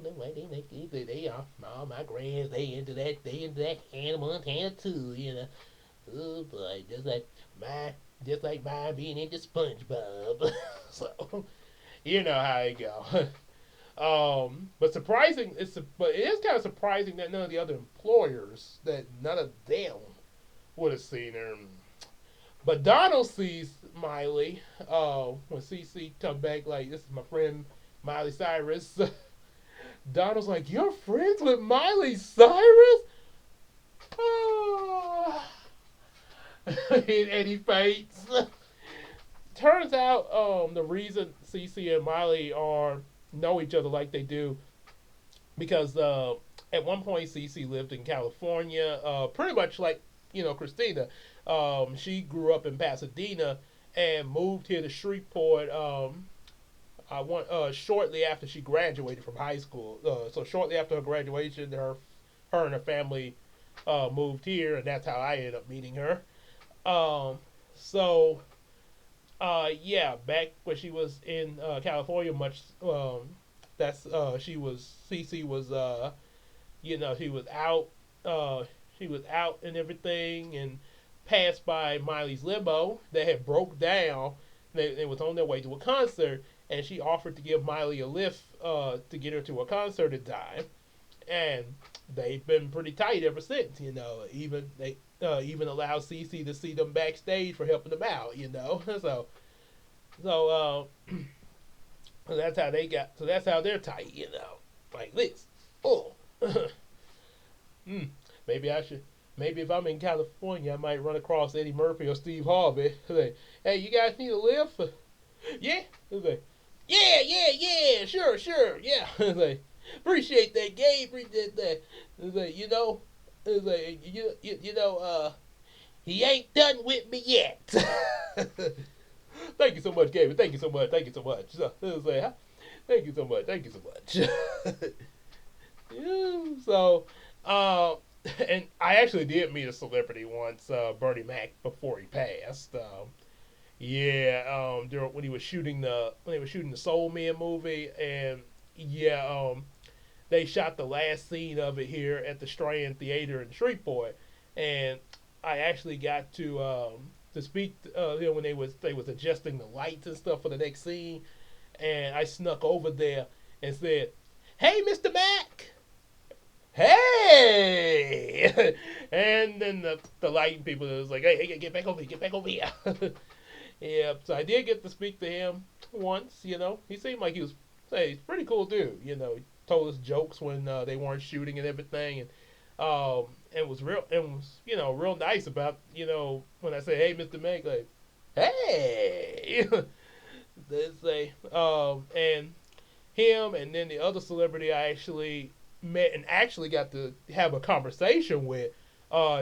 but the way they are. All my grands, they into that Hannah Montana too. Oh boy, just like mine being into SpongeBob. So you know how it go. But but it is kind of surprising that none of the other employers, that none of them would have seen her. But Donald sees Miley. When CC come back, like, this is my friend Miley Cyrus. Donald's like, you're friends with Miley Cyrus? Oh. And he faints. Turns out, the reason CC and Miley are know each other like they do, because at one point CC lived in California, pretty much like Christina. She grew up in Pasadena and moved here to Shreveport. I want Shortly after she graduated from high school. So shortly after her graduation, her and her family moved here, and that's how I ended up meeting her. Um, so yeah, back when she was in California, much that's CC was she was out uh, she was out and everything, and passed by Miley's limo that had broke down. They was on their way to a concert, and she offered to give Miley a lift to get her to a concert in time. And they've been pretty tight ever since. Even they even allowed CC to see them backstage for helping them out. So that's how they got. So that's how they're tight. Like this. Oh. Hmm. Maybe I should. Maybe if I'm in California, I might run across Eddie Murphy or Steve Harvey. Like, hey, you guys need a lift? Yeah. Like, yeah, yeah, yeah. Sure, sure. Yeah. Like, appreciate that, Gabe. Appreciate that. It's like, it's like, he ain't done with me yet. Thank you so much, Gabe. Thank you so much. Thank you so much. So, it's like, thank you so much. Thank you so much. Yeah, so, and I actually did meet a celebrity once, Bernie Mac, before he passed. Yeah, when he was shooting the Soul Man movie, and yeah, they shot the last scene of it here at the Strand Theater in Shreveport, and I actually got to speak, when they was adjusting the lights and stuff for the next scene, and I snuck over there and said, "Hey, Mr. Mac." Hey, and then the lighting people was like, hey, get back over here, get back over here. Yeah, so I did get to speak to him once. He seemed like he was, hey, he's a pretty cool dude. He told us jokes when they weren't shooting and everything, and was real nice about, when I say, hey, Mr. Meg, like, hey. They say, and him, and then the other celebrity I actually met and actually got to have a conversation with,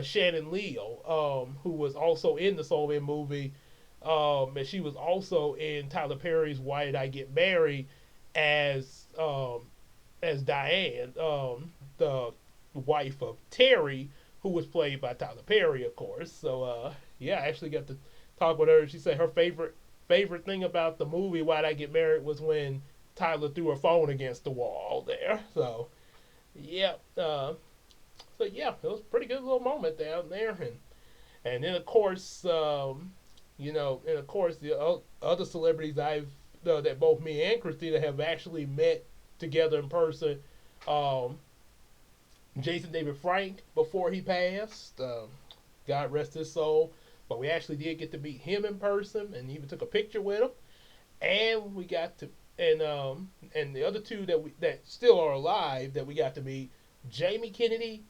Shannon Leal, who was also in the Soul Man movie, and she was also in Tyler Perry's Why Did I Get Married as Diane, the wife of Terry, who was played by Tyler Perry, of course. So yeah, I actually got to talk with her. She said her favorite thing about the movie Why Did I Get Married was when Tyler threw her phone against the wall there. So yeah, so yeah, it was a pretty good little moment down there, and then of course, and of course the other celebrities that both me and Christina have actually met together in person. Um, Jason David Frank before he passed, God rest his soul. But we actually did get to meet him in person, and even took a picture with him. And we got to, and the other two that still are alive that we got to meet, Jamie Kennedy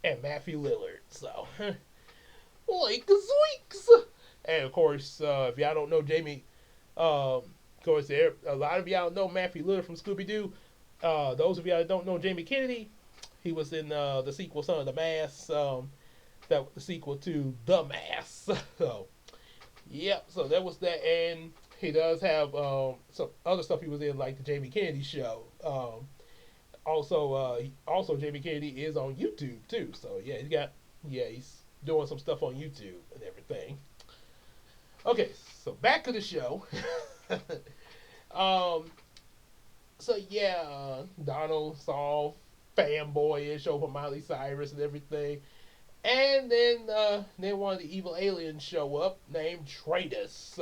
and Matthew Lillard. So, like zoinks. And of course, if y'all don't know Jamie, of course, a lot of y'all know Matthew Lillard from Scooby Doo. Those of y'all that don't know Jamie Kennedy, he was in the sequel Son of the Mask. That was the sequel to The Mask. So, yep. So that was that, and he does have some other stuff he was in, like the Jamie Kennedy show. Also Jamie Kennedy is on YouTube too. So yeah, he's doing some stuff on YouTube and everything. Okay, so back to the show. um, so yeah, Donald saw fanboyish over Miley Cyrus and everything, and then one of the evil aliens show up named Tratus.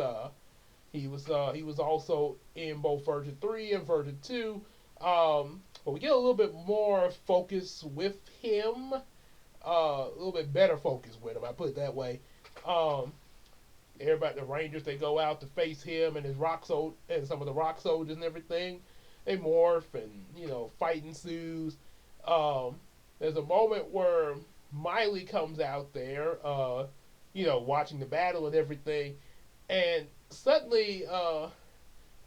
He was also in both version 3 and version 2. But we get a little bit more focus with him. A little bit better focus with him. I put it that way. Um, Everybody, the Rangers, they go out to face him and his and some of the rock soldiers and everything. They morph and fight ensues. Um, there's a moment where Miley comes out there, watching the battle and everything, and suddenly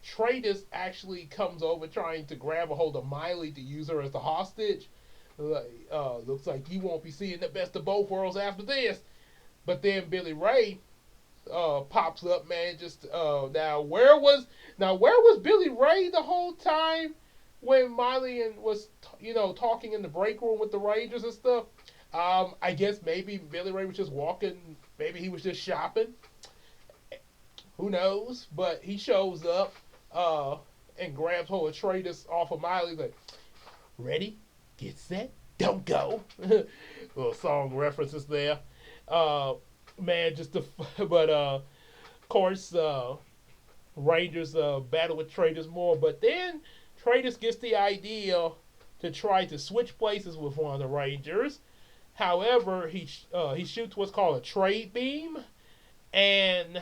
Tratus actually comes over trying to grab a hold of Miley to use her as the hostage. Looks like you won't be seeing the best of both worlds after this. But then Billy Ray pops up, man. Just now where was Billy Ray the whole time when Miley and was talking in the break room with the Rangers and stuff? I guess maybe Billy Ray was just walking. Maybe he was just shopping. Who knows? But he shows up and grabs hold of Tratus off of Miley. Like, ready, get set, don't go. Little song references there. Uh, Man, but of course, Rangers battle with Tratus more. But then Tratus gets the idea to try to switch places with one of the Rangers. However, he shoots what's called a trade beam, and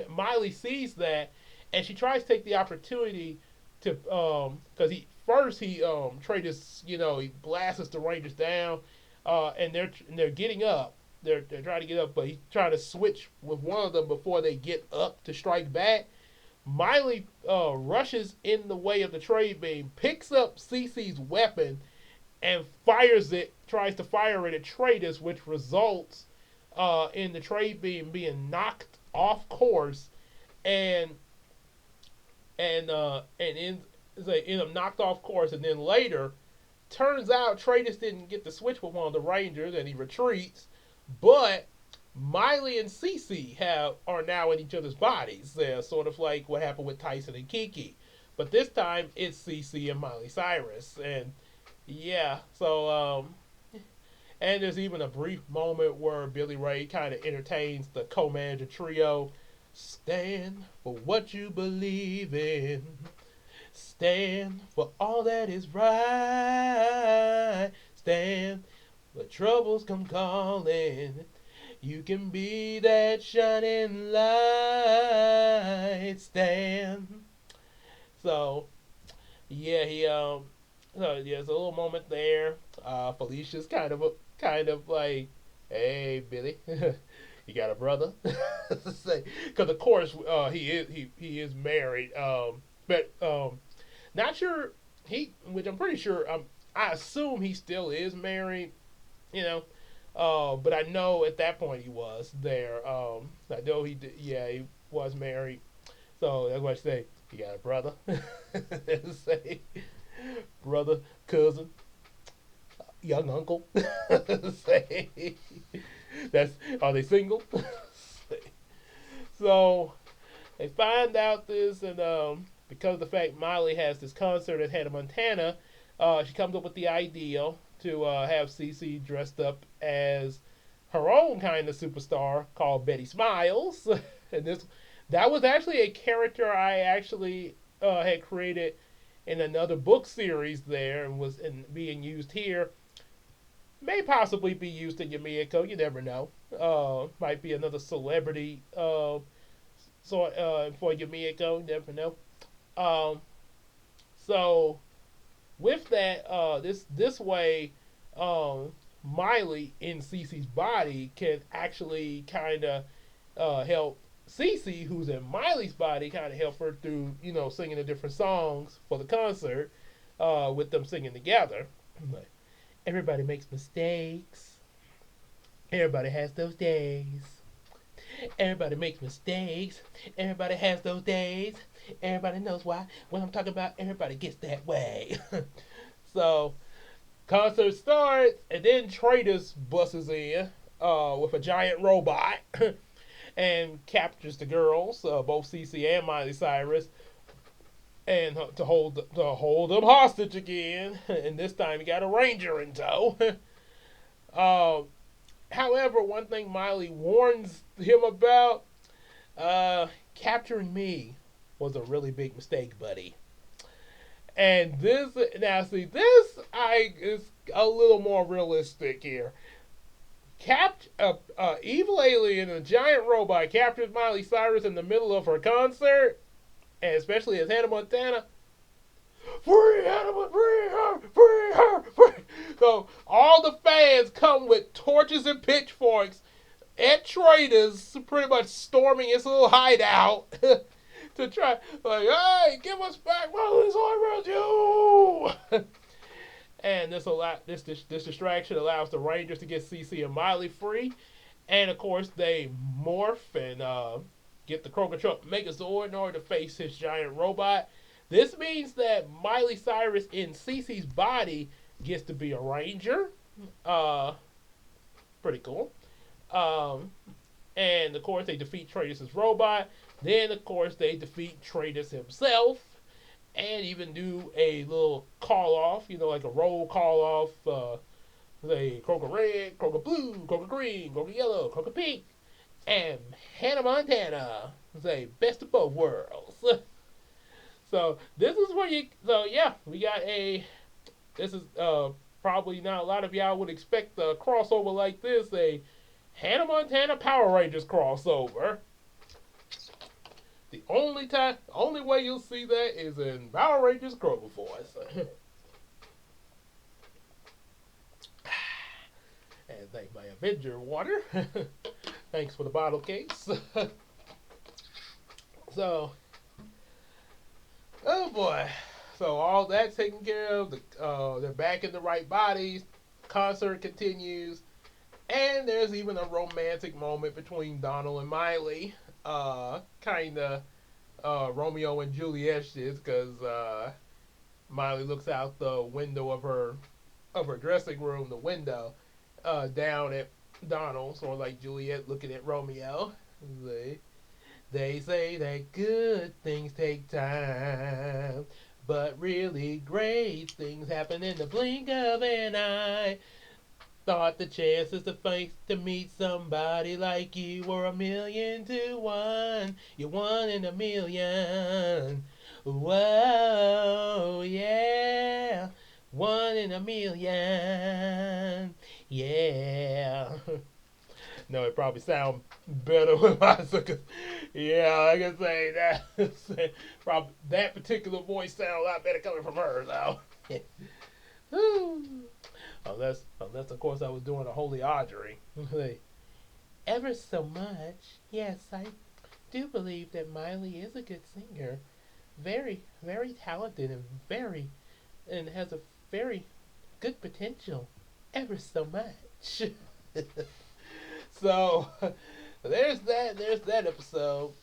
Miley sees that, and she tries to take the opportunity to because he Tratus he blasts the Rangers down, and they're getting up. They're trying to get up, but he's trying to switch with one of them before they get up to strike back. Miley rushes in the way of the trade beam, picks up CeCe's weapon, and tries to fire it at Tratus, which results in the trade beam being knocked off course, and end up knocked off course, and then later turns out Tratus didn't get the switch with one of the Rangers, and he retreats, but Miley and CeCe are now in each other's bodies. They're sort of like what happened with Tyson and Kiki, but this time it's CeCe and Miley Cyrus, and yeah, so and there's even a brief moment where Billy Ray kind of entertains the co-manager trio. Stand for what you believe in. Stand for all that is right. Stand when troubles come calling. You can be that shining light. Stand. So yeah, there's a little moment there. Felicia's kind of like, hey Billy, you got a brother? Because of course he is married. But not sure which I'm pretty sure. I assume he still is married. You know, but I know at that point he was there. I know he did. Yeah, he was married. So that's why I say you got a brother. Say brother, cousin, young uncle. Say that's are they single? So they find out this, and because of the fact Miley has this concert at Hannah Montana, she comes up with the idea to have CeCe dressed up as her own kind of superstar called Betty Smiles, and that was actually a character I actually had created in another book series there, and was being used here. May possibly be used in Yumiko. You never know. Might be another celebrity. For Yumiko, you never know. Um, so with that, this way, Miley in CeCe's body can actually kind of help CeCe, who's in Miley's body, kind of help her through, singing the different songs for the concert, with them singing together. But everybody makes mistakes. Everybody has those days. Everybody makes mistakes. Everybody has those days. Everybody knows why. When I'm talking about, everybody gets that way. So concert starts, and then Traders busts in with a giant robot and captures the girls, both Cece and Miley Cyrus, and to hold them hostage again. And this time he got a ranger in tow. uh, However, one thing Miley warns him about: capturing me was a really big mistake, buddy. And this now, see, this I is a little more realistic here. Evil alien, a giant robot, captures Miley Cyrus in the middle of her concert, and especially as Hannah Montana. Free Hannah, free her, free her, free. So all the fans come with torches and pitchforks at Traders, pretty much storming his little hideout to try, like, hey, give us back Miley Cyrus, you. And this distraction allows the Rangers to get CC and Miley free, and of course they morph and get the Kroger truck Megazord in order to face his giant robot. This means that Miley Cyrus in CC's body gets to be a Ranger. Uh, Pretty cool. Um, and of course they defeat Tratus' robot. Then of course they defeat Tratus himself, and even do a little call off, like a roll call off. Say Kroger Red, Kroger Blue, Kroger Green, Kroger Yellow, Kroger Pink, and Hannah Montana. Say best of both worlds. So this is where you. So yeah, we got a. This is probably not a lot of y'all would expect a crossover like this. A Hannah Montana Power Rangers crossover. The only way you'll see that is in Power Rangers Kroger Force. And thank my Avenger water. Thanks for the bottle case. So, oh boy. So all that's taken care of. They're back in the right bodies. Concert continues. And there's even a romantic moment between Donald and Miley. Kind of Romeo and Juliet shit, because Miley looks out the window of her dressing room, the window, down at Donald, sort of like Juliet looking at Romeo. They say that good things take time, but really great things happen in the blink of an eye. Thought the chances to meet somebody like you were 1,000,000 to 1. You're 1 in 1,000,000. Whoa, yeah. 1 in 1,000,000. Yeah. No, it probably sounds better with my suckers. Yeah, I can say that. Probably that particular voice sounds a lot better coming from her, though. Unless of course I was doing a holy Audrey. Ever so much. Yes, I do believe that Miley is a good singer. Very, very talented and has a very good potential. Ever so much. So there's that episode.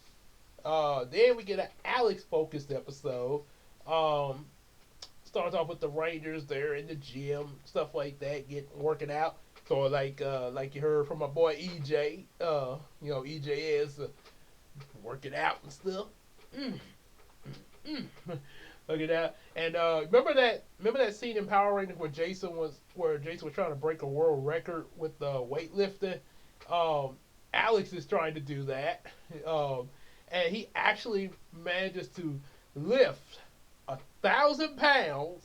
Then we get an Alex focused episode. Starts off with the Rangers. They're in the gym, stuff like that, working out. So like you heard from my boy EJ, EJ is working out and stuff. Look at that. And remember that scene in Power Rangers where Jason was trying to break a world record with weightlifting. Alex is trying to do that, and he actually manages to lift 1,000 pounds.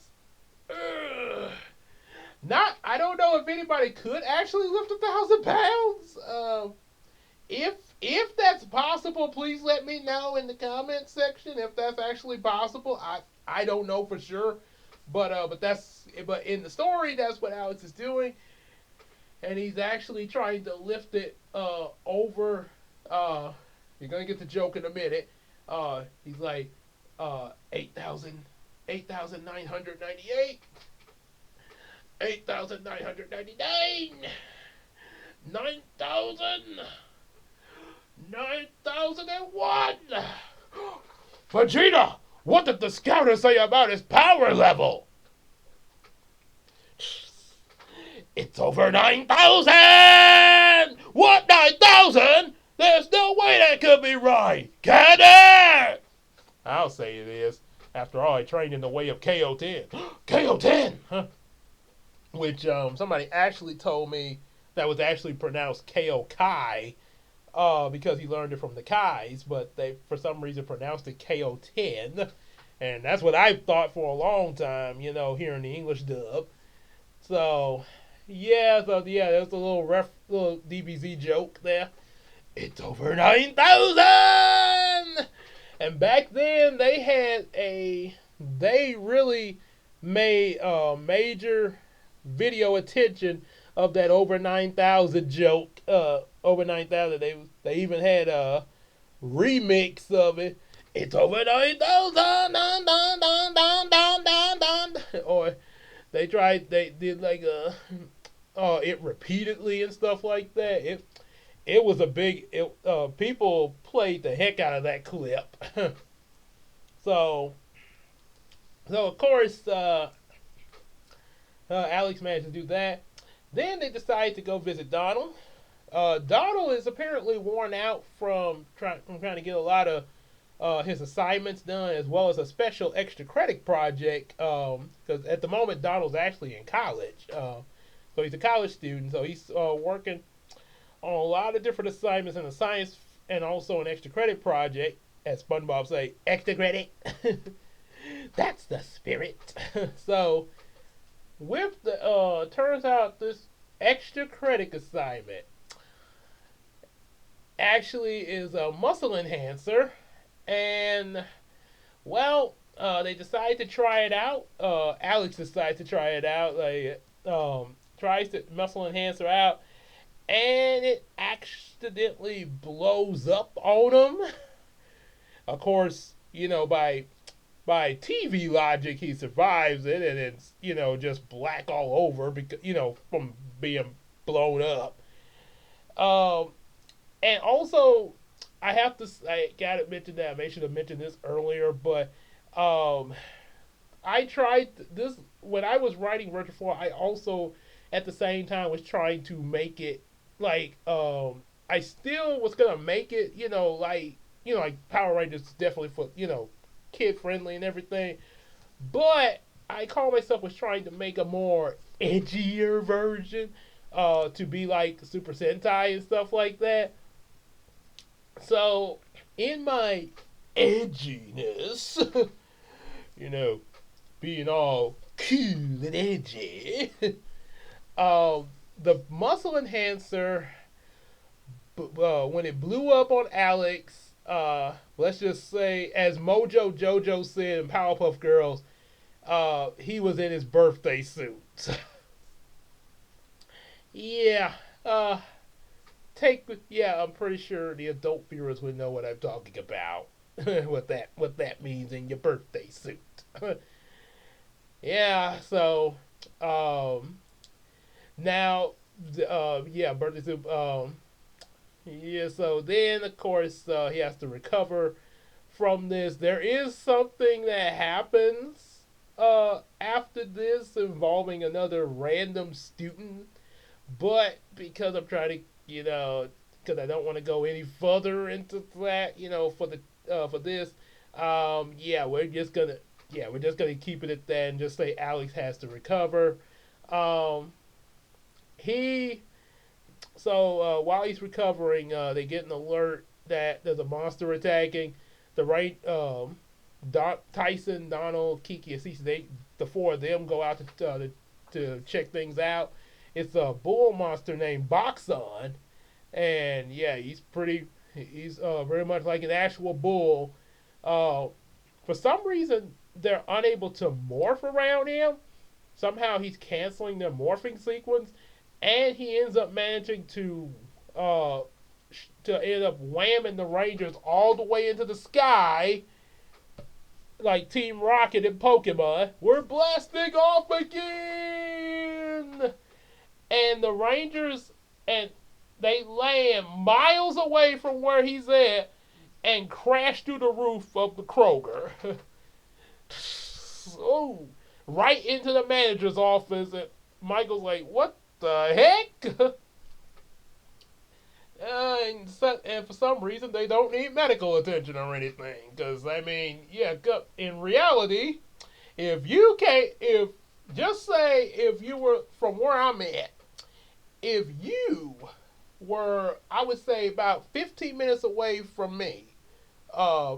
Ugh. I don't know if anybody could actually lift 1,000 pounds. If that's possible, please let me know in the comment section if that's actually possible. I don't know for sure, but in the story that's what Alex is doing, and he's actually trying to lift it over. You're gonna get the joke in a minute. He's like 8,998, 8,999, 9,000, 9,001. Vegeta, what did the scouter say about his power level? It's over 9,000! What, 9,000? There's no way that could be right! Can it? I'll say it is. After all, I trained in the way of KO10. KO10! Huh? Which somebody actually told me that was actually pronounced KO Kai because he learned it from the Kais, but they for some reason pronounced it KO10. And that's what I thought for a long time, hearing the English dub. So there's a little DBZ joke there. It's over 9,000! And back then they really made major video attention of that over 9,000 joke. Over 9,000, they even had a remix of it. It's over 9,000, dun, dun, dun, dun, dun, dun, dun. Or they did like it repeatedly and stuff like that. It was a big. People played the heck out of that clip. so of course, Alex managed to do that. Then they decided to go visit Donald. Donald is apparently worn out from trying to get a lot of his assignments done, as well as a special extra credit project. Because at the moment, Donald's actually in college. So he's a college student. So he's working on a lot of different assignments in the science and also an extra credit project. As SpongeBob say, extra credit. That's the spirit. So with the turns out this extra credit assignment actually is a muscle enhancer, and well, they decided to try it out. Alex decided to try it out. Like tries the muscle enhancer out, and it accidentally blows up on him. Of course, by TV logic, he survives it, and it's just black all over because from being blown up. And also, I gotta mention that I should have mentioned this earlier, but I tried this when I was writing Virtual 4. I also at the same time was trying to make it like I still was gonna make it like Power Rangers is definitely for kid friendly and everything, but I call myself was trying to make a more edgier version to be like Super Sentai and stuff like that. So in my edginess, being all cool and edgy, the muscle enhancer when it blew up on Alex, let's just say, as Mojo Jojo said in Powerpuff Girls, he was in his birthday suit. yeah, I'm pretty sure the adult viewers would know what I'm talking about. what that means in your birthday suit. yeah, so now birthday suit. So then of course he has to recover from this. There is something that happens after this involving another random student, but because I'm trying to, because I don't want to go any further into that, for this, we're just gonna keep it at that and just say Alex has to recover. He So while he's recovering, they get an alert that there's a monster attacking. Tyson, Donald, Kiki, and Cece, the four of them go out to check things out. It's a bull monster named Boxon, and he's very much like an actual bull. For some reason, they're unable to morph around him. Somehow he's canceling their morphing sequence, and he ends up managing to end up whamming the Rangers all the way into the sky, like Team Rocket in Pokemon. We're blasting off again, and the Rangers they land miles away from where he's at, and crashed through the roof of the Kroger. Oh, right into the manager's office. And Michael's like, "What the heck?" And for some reason, they don't need medical attention or anything. Because, I mean, yeah, in reality, if you can't, if, just say, if you were from where I'm at, if you were, I would say, about 15 minutes away from me, uh,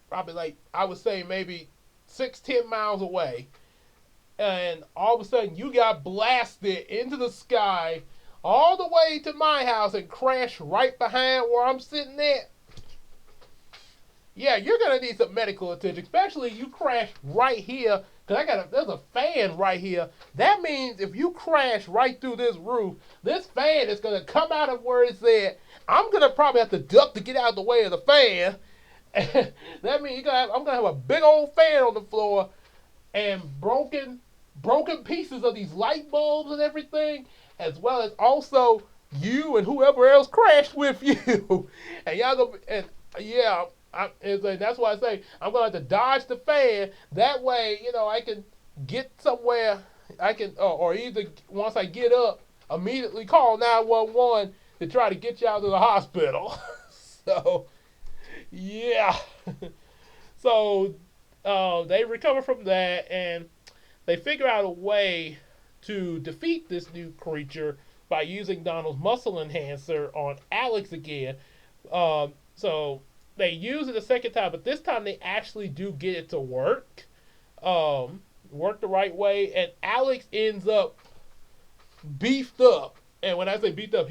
probably like, I would say maybe 6, 10 miles away, and all of a sudden you got blasted into the sky all the way to my house and crashed right behind where I'm sitting at, yeah, you're gonna need some medical attention, especially you crash right here. Cause there's a fan right here. That means if you crash right through this roof, this fan is gonna come out of where it's at. I'm gonna probably have to duck to get out of the way of the fan. That means I'm gonna have a big old fan on the floor and broken pieces of these light bulbs and everything, as well as also you and whoever else crashed with you. And y'all gonna and yeah, that's why I say I'm gonna have to dodge the fan. That way, I can get somewhere. I can, or either once I get up, immediately call 911 to try to get you out to the hospital. So yeah, so they recover from that and they figure out a way to defeat this new creature by using Donald's muscle enhancer on Alex again. So they use it a second time, but this time they actually do get it to work the right way, and Alex ends up beefed up. And when I say beefed up,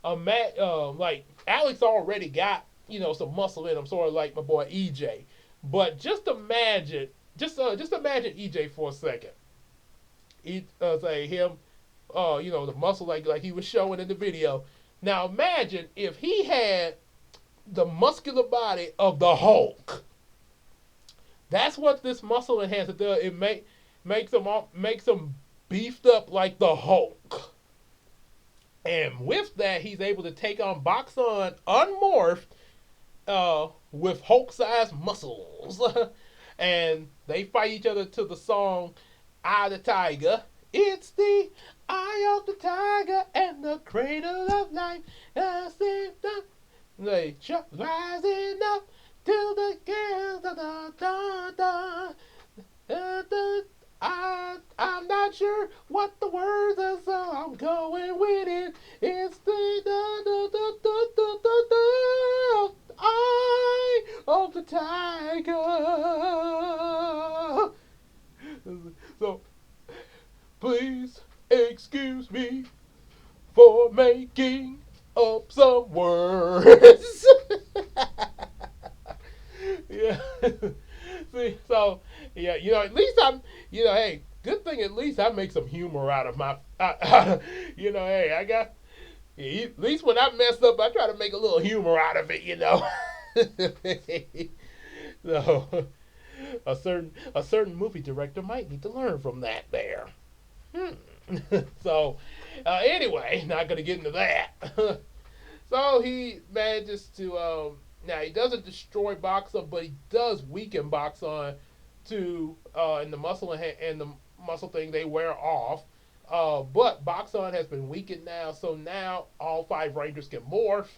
like Alex already got some muscle in him, sort of like my boy EJ. But just imagine EJ for a second. Say him, the muscle like he was showing in the video. Now imagine if he had the muscular body of the Hulk. That's what this muscle enhancer does. It makes him beefed up like the Hulk. And with that, he's able to take on Boxon unmorphed with Hulk-sized muscles. And they fight each other to the song Eye of the Tiger. It's the eye of the tiger and the cradle of life. They rising up till the girls da da da da. I'm not sure what the words are, so I'm going with it. It's the da da da da da da da. Eye of the tiger. So please excuse me for making up some words. Yeah. See, so yeah, at least hey, good thing at least I make some humor out of my, hey, I got. At least when I mess up, I try to make a little humor out of it. So a certain movie director might need to learn from that there. So anyway, not gonna get into that. So he manages to now he doesn't destroy Boxon, but he does weaken Boxon to and the muscle thing they wear off. But Boxon has been weakened now, so now all 5 Rangers can morph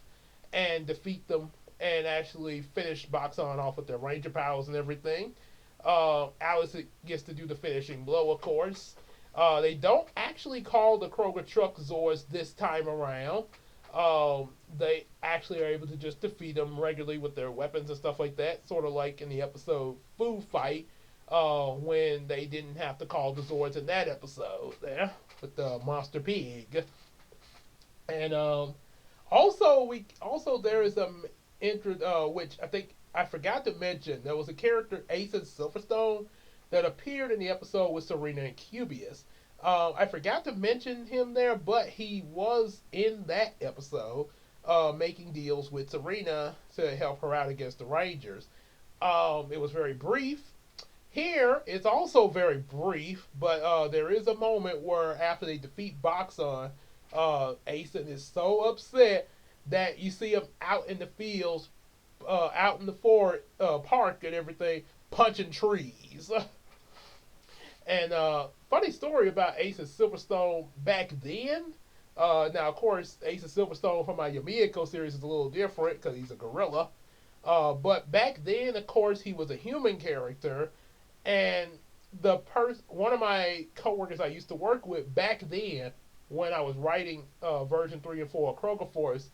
and defeat them and actually finish Boxon off with their Ranger powers and everything. Alice gets to do the finishing blow, of course. They don't actually call the Kroger Truck Zords this time around. They actually are able to just defeat them regularly with their weapons and stuff like that, sort of like in the episode Food Fight, when they didn't have to call the Zords in that episode there with the Monster Pig. And also there is a which I think I forgot to mention. There was a character Ace and Silverstone that appeared in the episode with Serena and Cubius. I forgot to mention him there, but he was in that episode making deals with Serena to help her out against the Rangers. It was very brief. Here, it's also very brief, but there is a moment where after they defeat Boxon, Aeson is so upset that you see him out in the fields out in the Ford park and everything, punching trees. And funny story about Ace and Silverstone back then. Now, of course, Ace and Silverstone from my Yamiko series is a little different because he's a gorilla. But back then, of course, he was a human character, and one of my coworkers I used to work with back then, when I was writing version 3 and 4 of Kroger Force,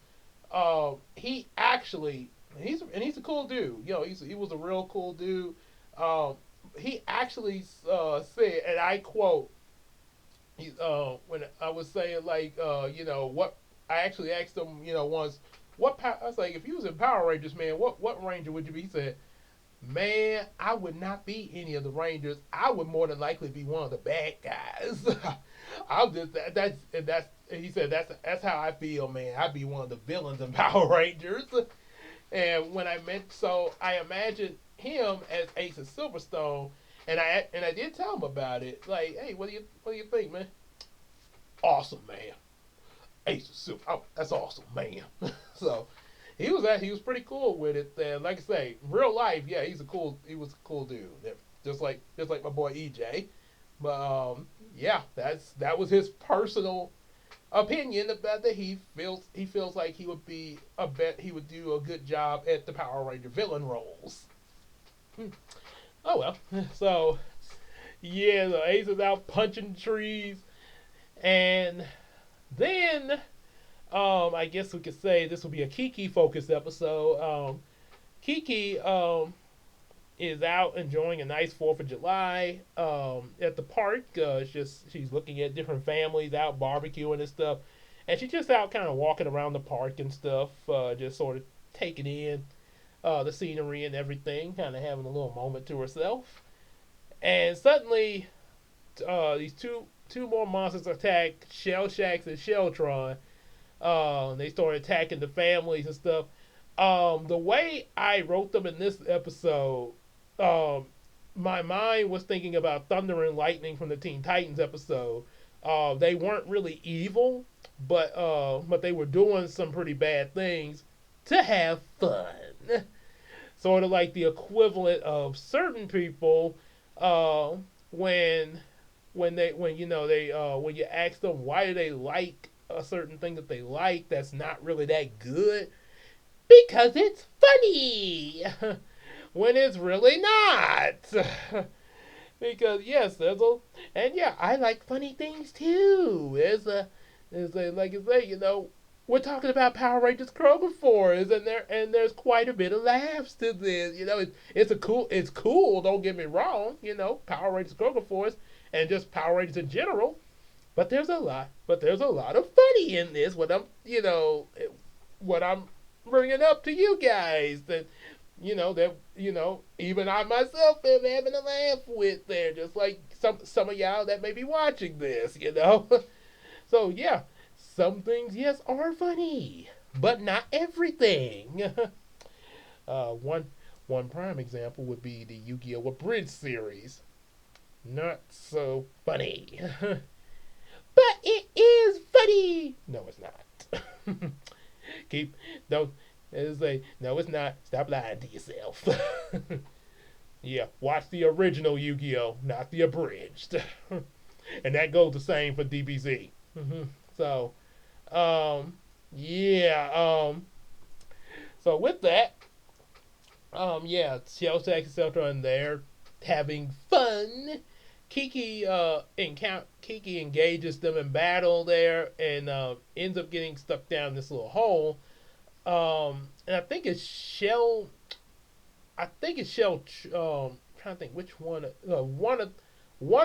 he actually he's a cool dude. You know, he was a real cool dude. Um, he actually said, and I quote, when I was saying like, what I actually asked him, once, I was like, if you was in Power Rangers, man, what Ranger would you be? He said, man, I would not be any of the Rangers. I would more than likely be one of the bad guys. I'm just that's he said that's how I feel, man. I'd be one of the villains in Power Rangers. And when I meant, so I imagined him as Ace of Silverstone, and I did tell him about it. Like, hey, what do you think, man? Awesome, man. Ace of Silver. Oh, that's awesome, man. So he was pretty cool with it. And like I say, real life, yeah, he was a cool dude. Just like my boy EJ. But yeah, that was his personal opinion about that. He feels like he would do a good job at the Power Ranger villain roles. Oh well. So yeah, the Ace is out punching trees, and then I guess we could say this will be a Kiki focused episode. Kiki is out enjoying a nice 4th of July at the park. It's just she's looking at different families out barbecuing and stuff, and she's just out kind of walking around the park and stuff, just sort of taking in the scenery and everything, kind of having a little moment to herself. And suddenly, these two more monsters attack Shell Shax and Sheltron. They start attacking the families and stuff. The way I wrote them in this episode, um, my mind was thinking about Thunder and Lightning from the Teen Titans episode. They weren't really evil, but they were doing some pretty bad things to have fun. Sort of like the equivalent of certain people uh, when when you ask them why do they like a certain thing that they like that's not really that good, because it's funny when it's really not. Because yes, and yeah, I like funny things too. There's a like I say, we're talking about Power Rangers Kroger Force, and there's quite a bit of laughs to this. It's cool. Don't get me wrong. Power Rangers Kroger Force and just Power Rangers in general. But there's a lot of funny in this. What I'm bringing up to you guys that even I myself am having a laugh with there, just like some of y'all that may be watching this. So yeah, some things, yes, are funny, but not everything. One prime example would be the Yu-Gi-Oh! Abridged series. Not so funny. But it is funny. No, it's not. Keep don't say no, it's not. Stop lying to yourself. Yeah, watch the original Yu-Gi-Oh, not the abridged. And that goes the same for DBZ. So, yeah. So with that, yeah, Shell Tax, etc., and they're having fun. Kiki engages them in battle there, and ends up getting stuck down this little hole. And I think it's Shell. I think it's Shell. Trying to think which one. One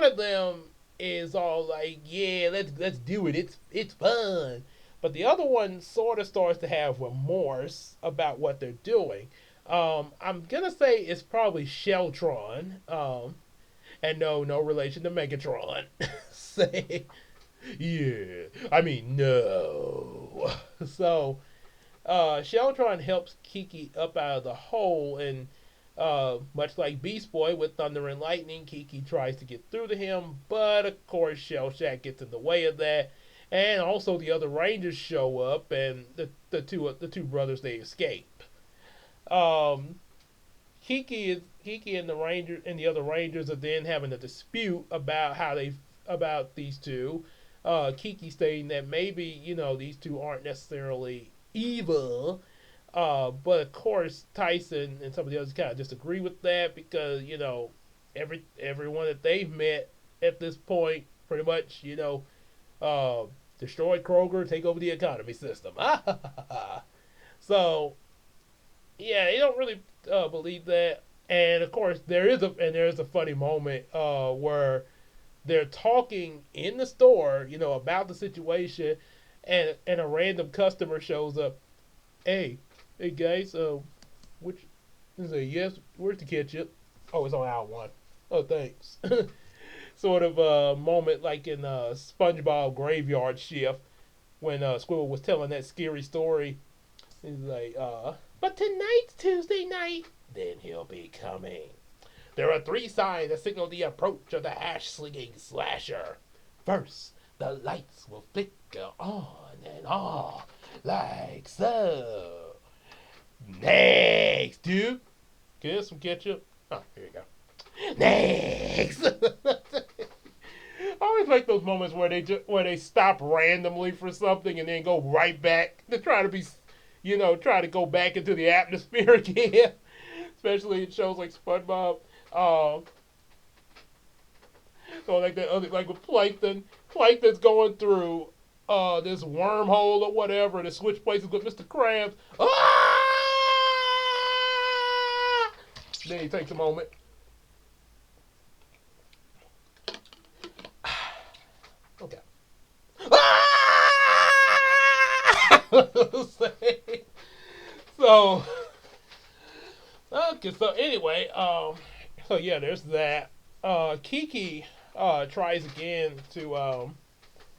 of them is all like, yeah, let's do it. It's fun. But the other one sort of starts to have remorse about what they're doing. I'm gonna say it's probably Sheltron. And no relation to Megatron. Say, yeah, I mean no. So, Sheltron helps Kiki up out of the hole, and much like Beast Boy with Thunder and Lightning, Kiki tries to get through to him, but of course Shell Shack gets in the way of that, and also the other Rangers show up, and the two brothers, they escape. Um, Kiki and the Ranger and the other Rangers are then having a dispute about how they about these two. Kiki stating that maybe these two aren't necessarily evil, but of course Tyson and some of the others kind of disagree with that because everyone that they've met at this point pretty much uh, destroy Kroger, take over the economy system. So yeah, they don't really believe that. And of course, there is a funny moment where they're talking in the store, about the situation, and a random customer shows up. Hey guys, which is a yes? Where's the ketchup? Oh, it's on aisle one. Oh, thanks. Sort of a moment like in SpongeBob Graveyard Shift when Squirrel was telling that scary story. He's like, but tonight's Tuesday night. Then he'll be coming. There are three signs that signal the approach of the hash slinging slasher. First, the lights will flicker on and off like so. Next, dude. Get some ketchup. Oh, here you go. Next. I always like those moments where they stop randomly for something and then go right back to try to try to go back into the atmosphere again. Especially in shows like SpongeBob. Um, so like that other like with Plankton's going through this wormhole or whatever, and it switch places with Mr. Krabs. Ah! Then he takes a moment. Okay. So okay, so anyway, so yeah, there's that. Kiki tries again to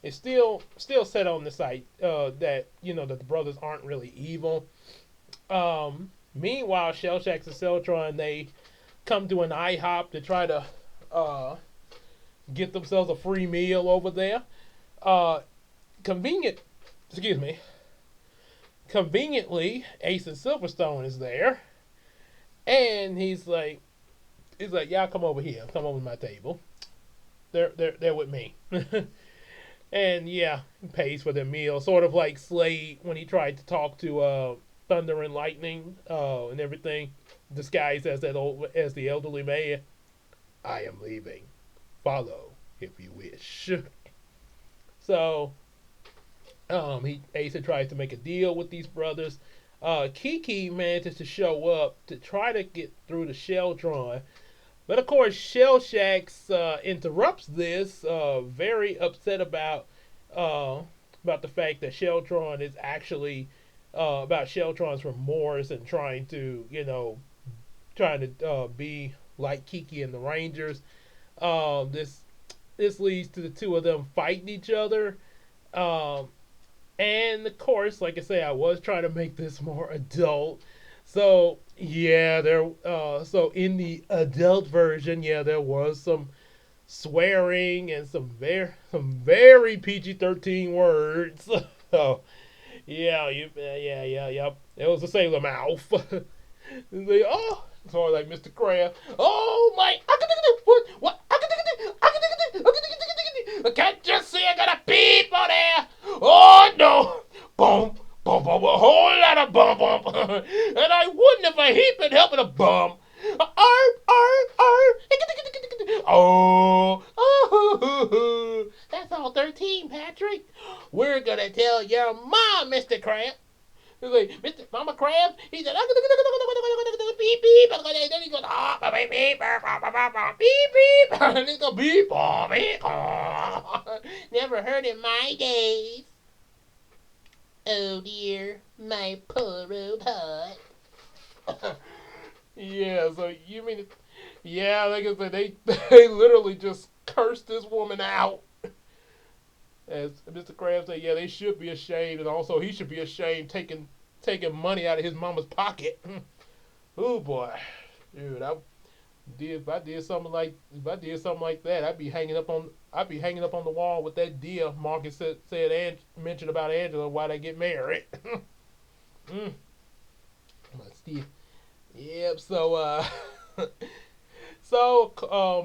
it's still set on the site that that the brothers aren't really evil. Meanwhile, Shellshax and Celtron they come to an IHOP to try to uh, get themselves a free meal over there. Uh, convenient, excuse me. Conveniently, Ace and Silverstone is there, and he's like, y'all come over here, come over to my table. They're with me. And yeah, he pays for their meal, sort of like Slade when he tried to talk to Thunder and Lightning and everything, disguised as as the elderly man. I am leaving. Follow if you wish. So he Asa tries to make a deal with these brothers. Kiki manages to show up to try to get through to Sheldron, but of course Shellshax interrupts this, very upset uh, about the fact that Sheldron is actually about Sheldron's remorse and trying to be like Kiki and the Rangers. This leads to the two of them fighting each other. Um, and of course, like I say, I was trying to make this more adult. So yeah, so in the adult version, yeah, there was some swearing and some very PG-13 words. So yeah, yep. It was a sailor mouth. Like, oh, so like Mr. Crab. Oh my! What? Can't you see I got a beep on there? Oh no! Boom, boom, boom, a whole lot of bump, bump, and I wouldn't if I heap been helping a bum. Oh, oh, that's all 13, Patrick. We're gonna tell your mom, Mr. Crab. He's like, Mr. Mama Crab. He said, beep beep. And then he goes, beep beep, beep beep. And he goes, beep, beep. Never heard in my days. Oh dear, my poor old heart. Yeah, so you mean, yeah, like I said, they literally just cursed this woman out. As Mr. Krabs said, yeah, they should be ashamed, and also he should be ashamed taking money out of his mama's pocket. Oh boy, dude, if I did something like that, I'd be hanging up on the wall with that deal Marcus said and mentioned about Angela why they get married. mm. But still, Yep. So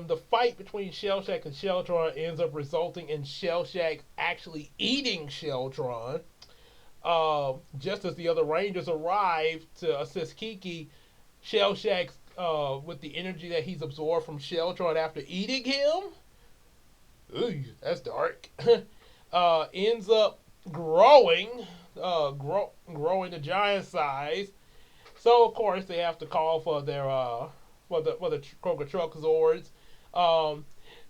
the fight between Shellshack and Sheltron ends up resulting in Shellshack actually eating Sheltron. Just as the other Rangers arrive to assist Kiki, Shellshack, with the energy that he's absorbed from Sheltron after eating him, ooh, that's dark. Ends up growing, growing to giant size. So of course they have to call for their for the Kroger Truck Zords. Um,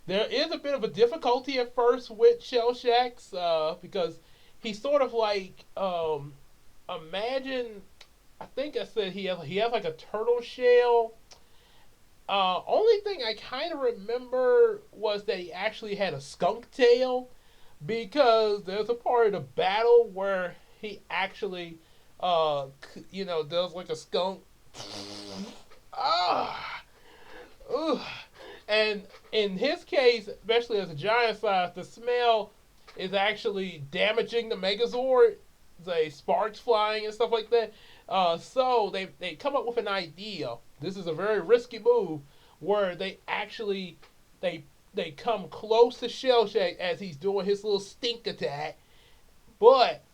there is a bit of a difficulty at first with Shell Shacks because he's sort of like imagine. I think I said he has like a turtle shell. Only thing I kind of remember was that he actually had a skunk tail because there's a part of the battle where he actually does like a skunk. Ah, ugh. And in his case, especially as a giant size, the smell is actually damaging the Megazord. The sparks flying and stuff like that. So they come up with an idea. This is a very risky move where they they come close to Shellshack as he's doing his little stink attack, but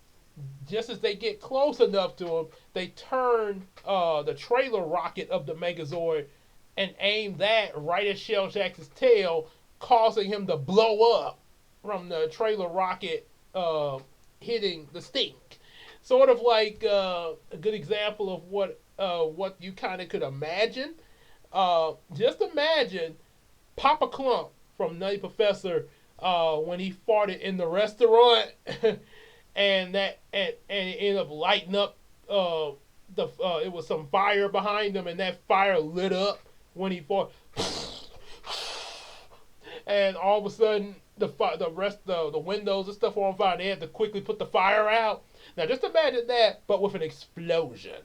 just as they get close enough to him, they turn the trailer rocket of the Megazord and aim that right at Shellshack's tail, causing him to blow up from the trailer rocket hitting the stink. Sort of like a good example of what you kind of could imagine. Just imagine Papa Clump from Nutty Professor when he farted in the restaurant and it ended up lighting up the it was some fire behind him and that fire lit up when he fought and all of a sudden the rest of the windows and stuff were on fire. They had to quickly put the fire out. Now just imagine that, but with an explosion.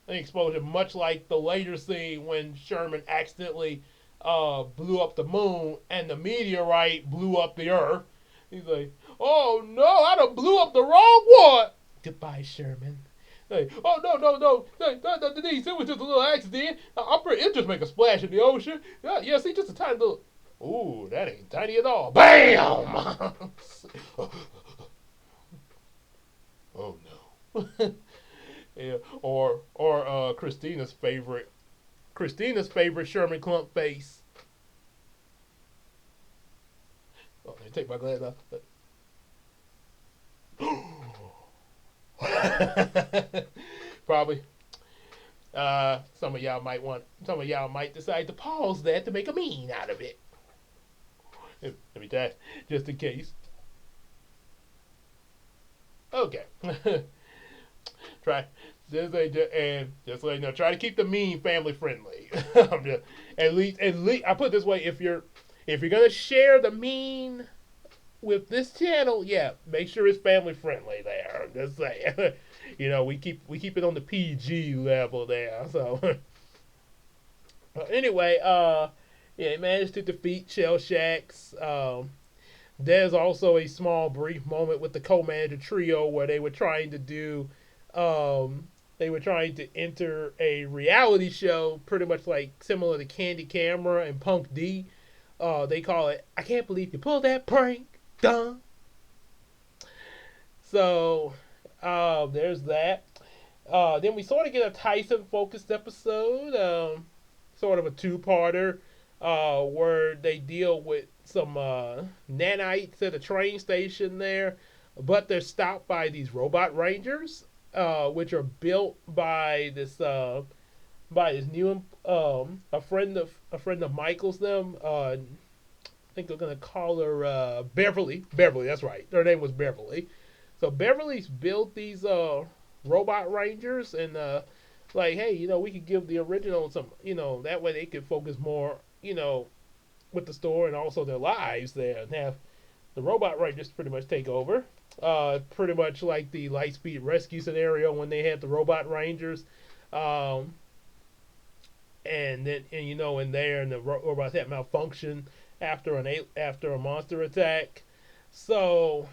An explosion, much like the later scene when Sherman accidentally blew up the moon and the meteorite blew up the Earth. He's like, "Oh no, I done blew up the wrong one." Goodbye, Sherman. Hey, oh no, no, no, Denise, it was just a little accident. It'll just make a splash in the ocean. Yeah, see, just a tiny little. Ooh, that ain't tiny at all. Bam! Oh no. Yeah, or Christina's favorite Sherman Clump face. Oh, let me take my glasses off. Probably. Some of y'all might decide to pause that to make a mean out of it. Let me try, just in case. Okay. Try just like no, try to keep the meme family friendly. At least I put it this way: if you're gonna share the meme with this channel, yeah, make sure it's family friendly. There, I'm just saying. We keep it on the PG level there. So anyway, yeah, he managed to defeat Shell Shacks. There's also a small brief moment with the co-manager trio where they were trying to enter a reality show, pretty much like similar to Candy Camera and Punk D. They call it "I Can't Believe You Pulled That Prank." Dun. So there's that. Then we sort of get a Tyson focused episode, sort of a two-parter, where they deal with some nanites at a train station there, but they're stopped by these robot rangers, which are built by this new a friend of Michael's. I think they're gonna call her Beverly. Beverly, that's right. Her name was Beverly. So Beverly's built these robot rangers and like, hey, we could give the original some, that way they could focus more, with the store and also their lives there and have the robot rangers pretty much take over. Pretty much like the Lightspeed Rescue scenario when they had the robot rangers. Um, and then in there and the robots had malfunction after a monster attack. So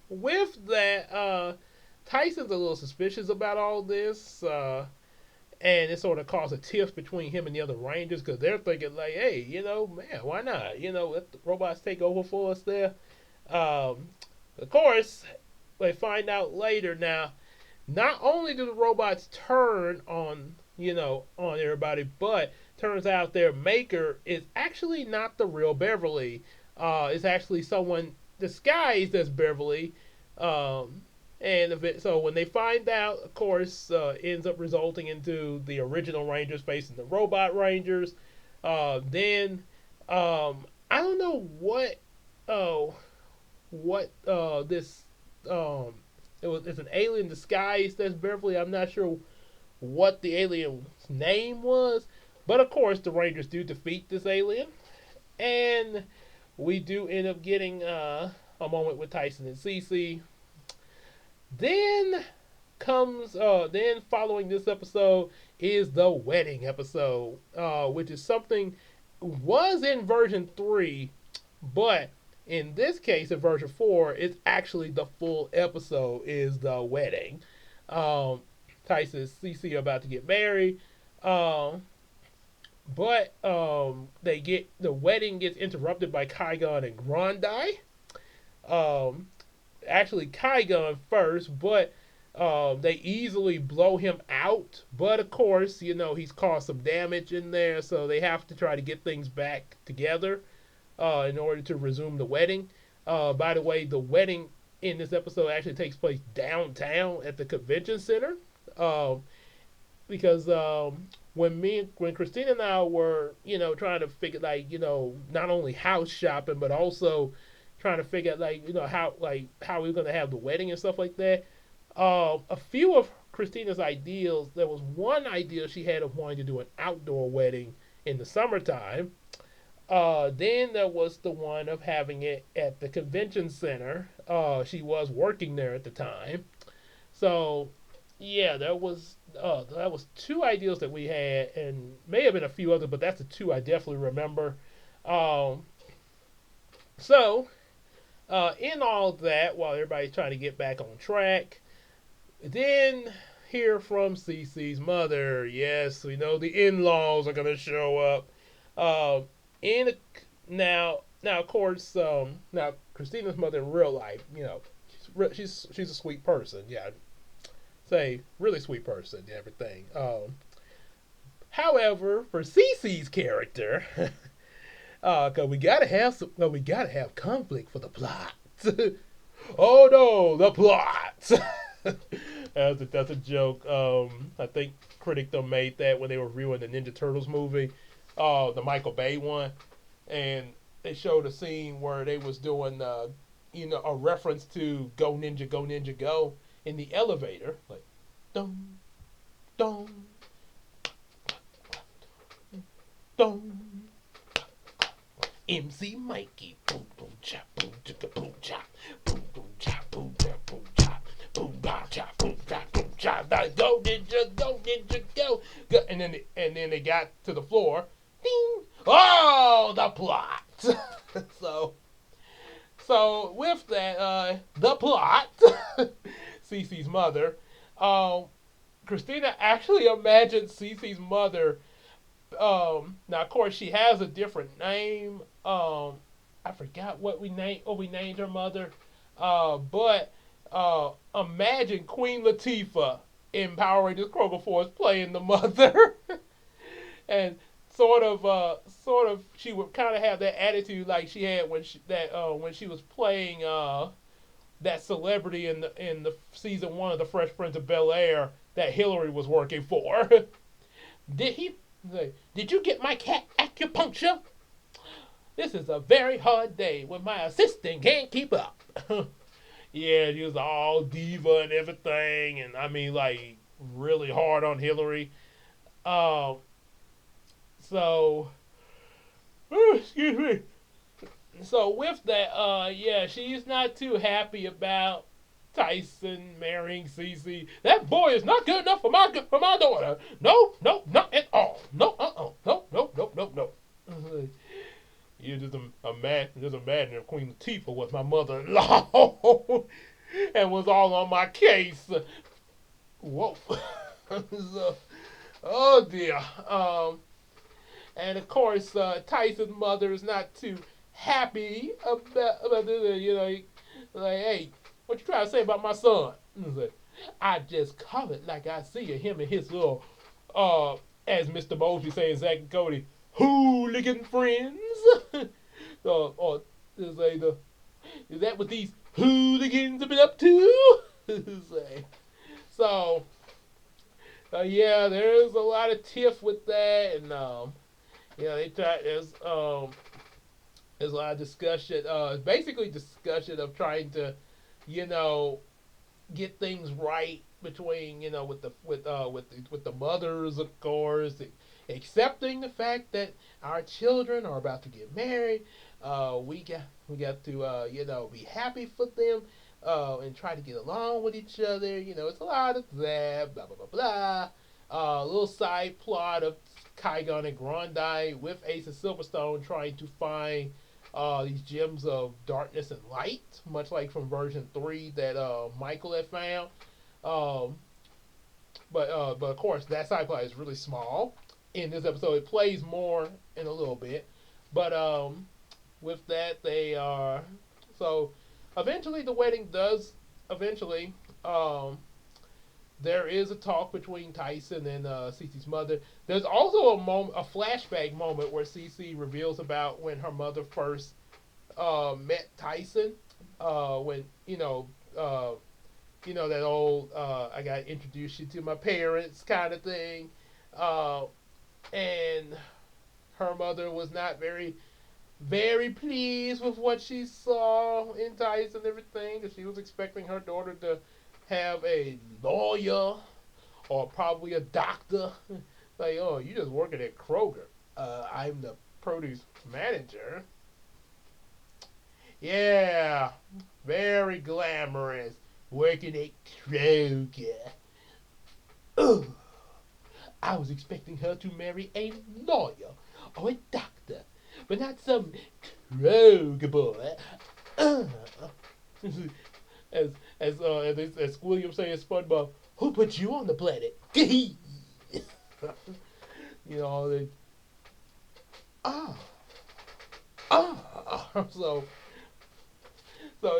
with that, Tyson's a little suspicious about all this. and it sort of caused a tiff between him and the other Rangers because they're thinking like, hey, man, why not? Let the robots take over for us there. Um, of course, they find out later now. Not only do the robots turn on everybody, but turns out their maker is actually not the real Beverly. It's actually someone disguised as Beverly. Um, so when they find out, of course, ends up resulting into the original Rangers facing the robot Rangers. Then I don't know what this um it's an alien disguise that's Beverly. I'm not sure what the alien's name was, but of course the Rangers do defeat this alien, and we do end up getting a moment with Tyson and Cece. Then then following this episode is the wedding episode, which is something was in version 3, but in this case in version 4, it's actually the full episode is the wedding. Tyson and Cece are about to get married. But the wedding gets interrupted by Kygon and Grandai. Um, Actually Kygon first, but they easily blow him out. But of course, he's caused some damage in there, so they have to try to get things back together in order to resume the wedding. By the way, the wedding in this episode actually takes place downtown at the convention center. Um, because when Christina and I were trying to figure not only house shopping but also trying to figure out how we were gonna have the wedding and stuff like that. A few of Christina's ideals, there was one idea she had of wanting to do an outdoor wedding in the summertime. Then there was the one of having it at the convention center. She was working there at the time, so yeah, that was two ideals that we had, and may have been a few others, but that's the two I definitely remember. Um, so in all that, while everybody's trying to get back on track, then hear from Cece's mother. Yes, we know the in-laws are gonna show up. Um, in now of course, now Christina's mother in real life, she's a sweet person. Yeah, say really sweet person and everything. However, for Cece's character, cause we gotta have conflict for the plot. Oh no, the plot. That's a joke. I think Critic made that when they were reviewing the Ninja Turtles movie, the Michael Bay one, and they showed a scene where they was doing, a reference to Go Ninja, Go Ninja, Go in the elevator, like, dum, dum, dum. MC Mikey, boom, boom, chop, boom, chicka, boom, chop, boom, boom, chop, boom, chop, boom, chop, boom, bah, chop, boom, chop, boom, chop. Go ninja, go ninja, go. And then they got to the floor. Ding! Oh, the plot. so with that, the plot. Cece's mother. Christina actually imagined Cece's mother. Now of course she has a different name. I forgot what we named her mother. But imagine Queen Latifah in Power Rangers Kroger Force playing the mother, and sort of she would kind of have that attitude like she had when she was playing that celebrity in the season 1 of the Fresh Prince of Bel-Air that Hillary was working for. Did he? Did you get my cat acupuncture? This is a very hard day when my assistant can't keep up. Yeah, she was all diva and everything, and I mean, like, really hard on Hillary. Um, so, excuse me. So with that, yeah, she's not too happy about Tyson marrying Cece. That boy is not good enough for my daughter. No, no, not at all. No, no, no, no, no, no. You just imagine if Queen Latifah was my mother-in-law and was all on my case. Whoa. so, Oh dear. And of course, Tyson's mother is not too happy about this. Like, hey, what you trying to say about my son? Like, I just call it like I see it. Him and his little, as Mr. Mosby saying, Zach and Cody, hooligan friends. Or is like is that what these hooligans have been up to? So, yeah, there's a lot of tiff with that, and they try. There's a lot of discussion. Basically discussion of trying to, you know, get things right between with the mothers, of course, accepting the fact that our children are about to get married. We got to be happy for them. And try to get along with each other. It's a lot of that, blah, blah, blah, blah. A little side plot of Kygon and Grondai with Ace and Silverstone trying to find these gems of darkness and light, much like from version 3 that Michael had found. Um, but of course, that side plot is really small. In this episode, it plays more in a little bit. But with that, they are. So eventually, the wedding does. Eventually, um, there is a talk between Tyson and Cece's mother. There's also a flashback moment where Cece reveals about when her mother first met Tyson. When that old I got to introduce you to my parents kind of thing, uh, and her mother was not very pleased with what she saw in Tyson and everything, because she was expecting her daughter to have a lawyer or probably a doctor. Like, oh, you just working at Kroger. I'm the produce manager. Yeah, very glamorous. Working at Kroger. Oh, I was expecting her to marry a lawyer or a doctor, but not some Kroger boy. Uh, as William says, SpongeBob, who put you on the planet? you they ah so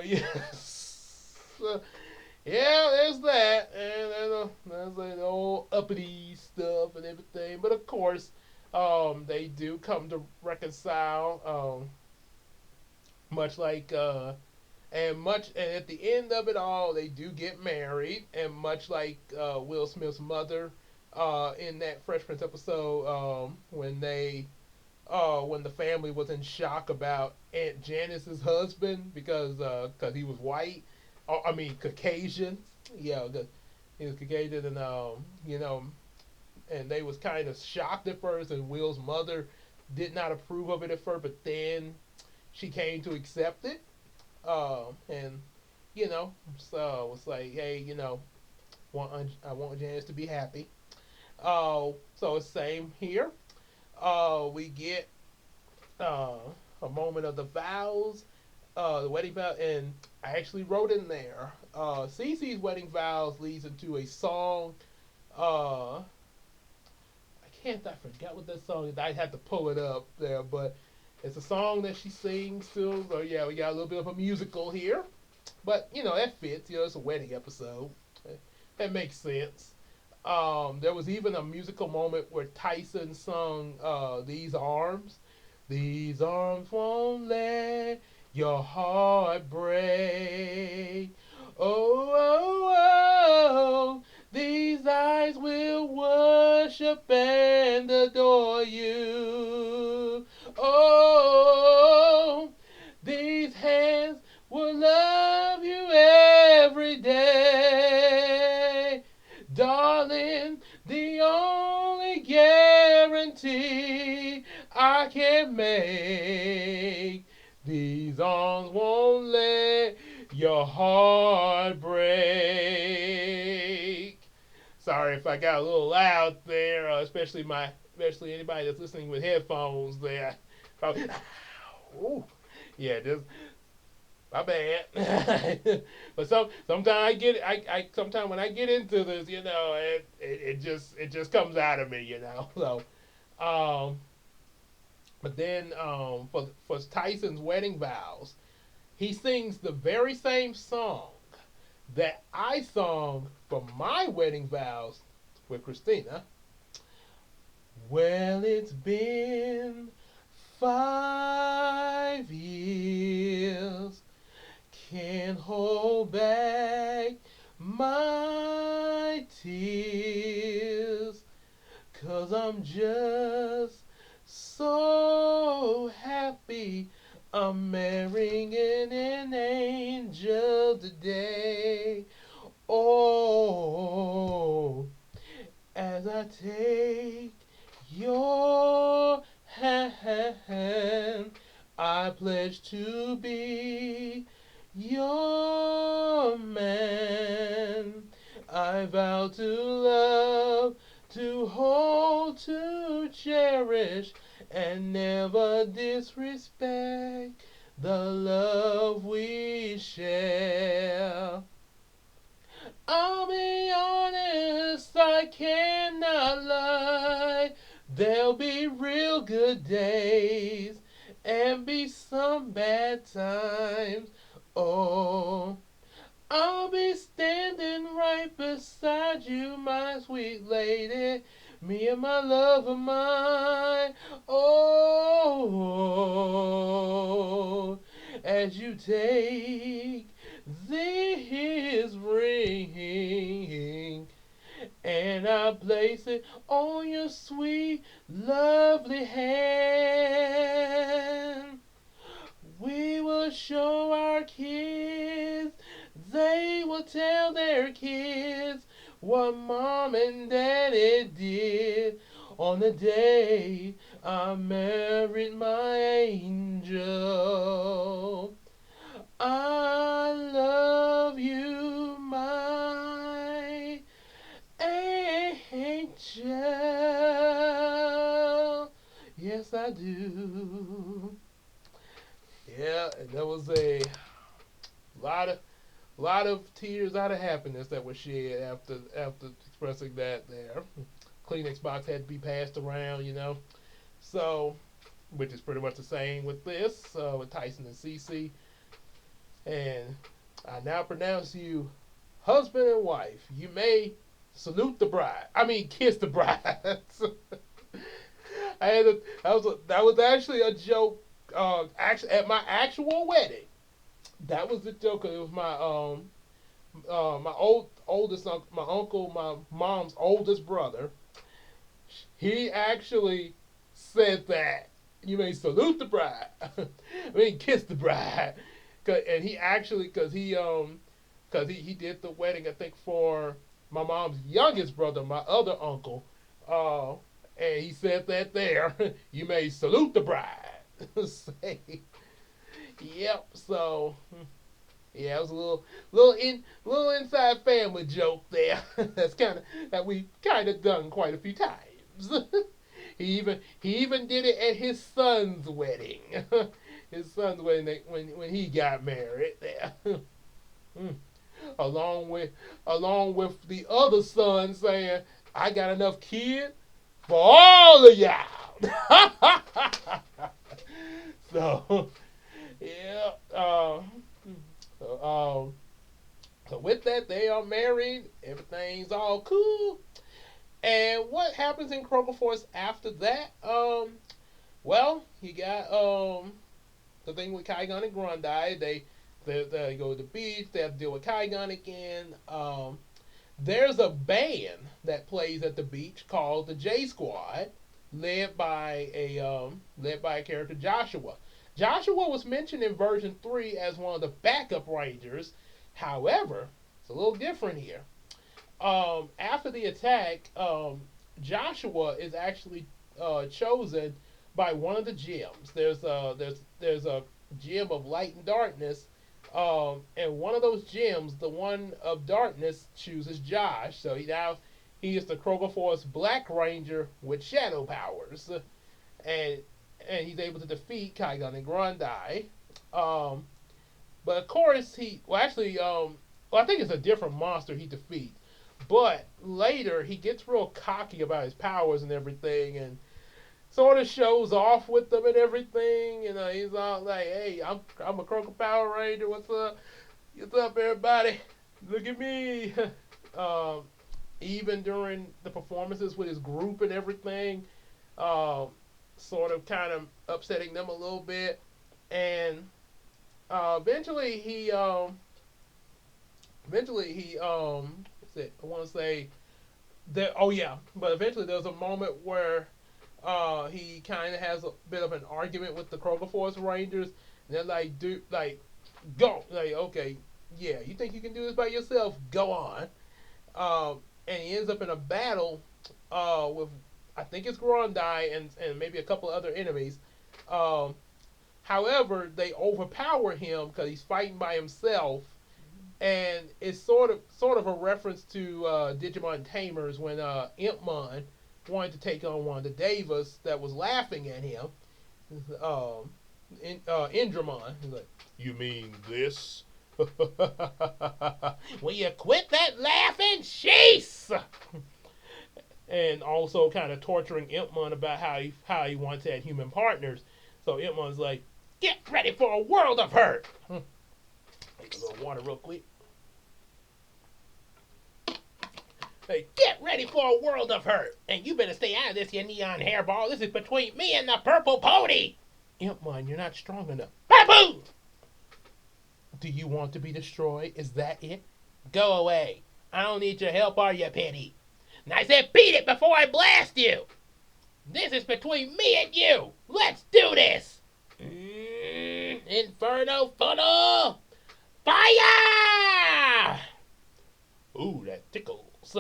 yes. Yeah, there's that, and there's like the old uppity stuff and everything. But of course, they do come to reconcile. Much like and at the end of it all, they do get married, and much like Will Smith's mother, in that Fresh Prince episode, when the family was in shock about Aunt Janice's husband because he was white, I mean Caucasian, yeah, he was Caucasian, and and they was kind of shocked at first, and Will's mother did not approve of it at first, but then she came to accept it, and so it's like, hey, I want Janice to be happy. So it's same here. We get uh, a moment of the vows, the wedding vow, and I actually wrote in there. Cece's wedding vows leads into a song. I I forgot what that song is. I had to pull it up there, but it's a song that she sings too. So yeah, we got a little bit of a musical here, but that fits. It's a wedding episode. That makes sense. There was even a musical moment where Tyson sung "These Arms." These arms won't let your heart break. Oh, oh, oh, these eyes will worship and adore you. Oh, these hands will love you every day. Darling, the only guarantee I can make, these arms won't let your heart break. Sorry if I got a little loud there, especially anybody that's listening with headphones there. Probably, ooh, yeah, just My bad. But sometimes I get I sometimes when I get into this, it just comes out of me, So um, but then for Tyson's wedding vows, he sings the very same song that I sung for my wedding vows with Christina. Well, it's been 5 years. Can't hold back my tears, 'cause I'm just so happy I'm marrying an angel today. Oh, as I take your hand, I pledge to be your man. I vow to love, to hold, to cherish, and never disrespect the love we share. I'll be honest, I cannot lie. There'll be real good days and be some bad times. Oh, I'll be standing right beside you, my sweet lady. Me and my love of mine. Oh, as you take this ring and I place it on your sweet, lovely hand. We will show our kids, they will tell their kids what mom and daddy did on the day I married my angel. I love you, my angel. Yes, I do. Yeah, and there was a lot of tears out of happiness that were shed after expressing that there. Kleenex box had to be passed around, So, which is pretty much the same with this, with Tyson and Cece. And I now pronounce you husband and wife. You may salute the bride. I mean, kiss the bride. That was actually a joke. Actually, at my actual wedding, that was the joke. It was my oldest uncle, my uncle, my mom's oldest brother. He actually said that you may salute the bride. I mean, kiss the bride. And he actually, he did the wedding, I think, for my mom's youngest brother, my other uncle. Uh, and he said that there, you may salute the bride. Say, yep. So, yeah, it was a little inside family joke there. That we kind of done quite a few times. He even did it at his son's wedding. His son's wedding when he got married there. along with the other son saying, "I got enough kids for all of y'all." So yeah. So, so with that, they are married. Everything's all cool. And what happens in Kroger Force after that? Well, you got the thing with Kygon and Grundy. They go to the beach. They have to deal with Kygon again. There's a band that plays at the beach called the J Squad, led by a character Joshua. Joshua was mentioned in version 3 as one of the backup rangers. However, it's a little different here. After the attack, Joshua is actually chosen by one of the gems. There's a gem of light and darkness, and one of those gems, the one of darkness, chooses Josh. So he is the Kroger Force Black Ranger with shadow powers, and he's able to defeat Kygon and Grundy. Um, But of course, I think it's a different monster he defeats. But later, he gets real cocky about his powers and everything, and sort of shows off with them and everything. You know, he's all like, "Hey, I'm a Kroger Power Ranger. What's up? What's up, everybody? Look at me." um, Even during the performances with his group and everything, um, sort of kind of upsetting them a little bit, and eventually what's it? I want to say that. Oh yeah, but eventually there's a moment where he kind of has a bit of an argument with the Kroger Force Rangers. And they're like, dude, like, go, like, okay, yeah, you think you can do this by yourself? Go on. And he ends up in a battle with, I think it's Grondai and maybe a couple of other enemies. Um, However, they overpower him because he's fighting by himself, and it's sort of a reference to Digimon Tamers when Impmon wanted to take on one of the Devas that was laughing at him. Indramon. He's like, "You mean this?" Will you quit that laughing? Sheesh! And also kind of torturing Impmon about how he wants to have human partners. So Impmon's like, "Get ready for a world of hurt." Take a little water real quick. Hey, get ready for a world of hurt. And you better stay out of this, you neon hairball. This is between me and the purple pony. Impmon, you're not strong enough. Baboon! Do you want to be destroyed? Is that it? Go away. I don't need your help or your pity. And I said beat it before I blast you. This is between me and you. Let's do this. Inferno funnel. Fire! Ooh, that tickles.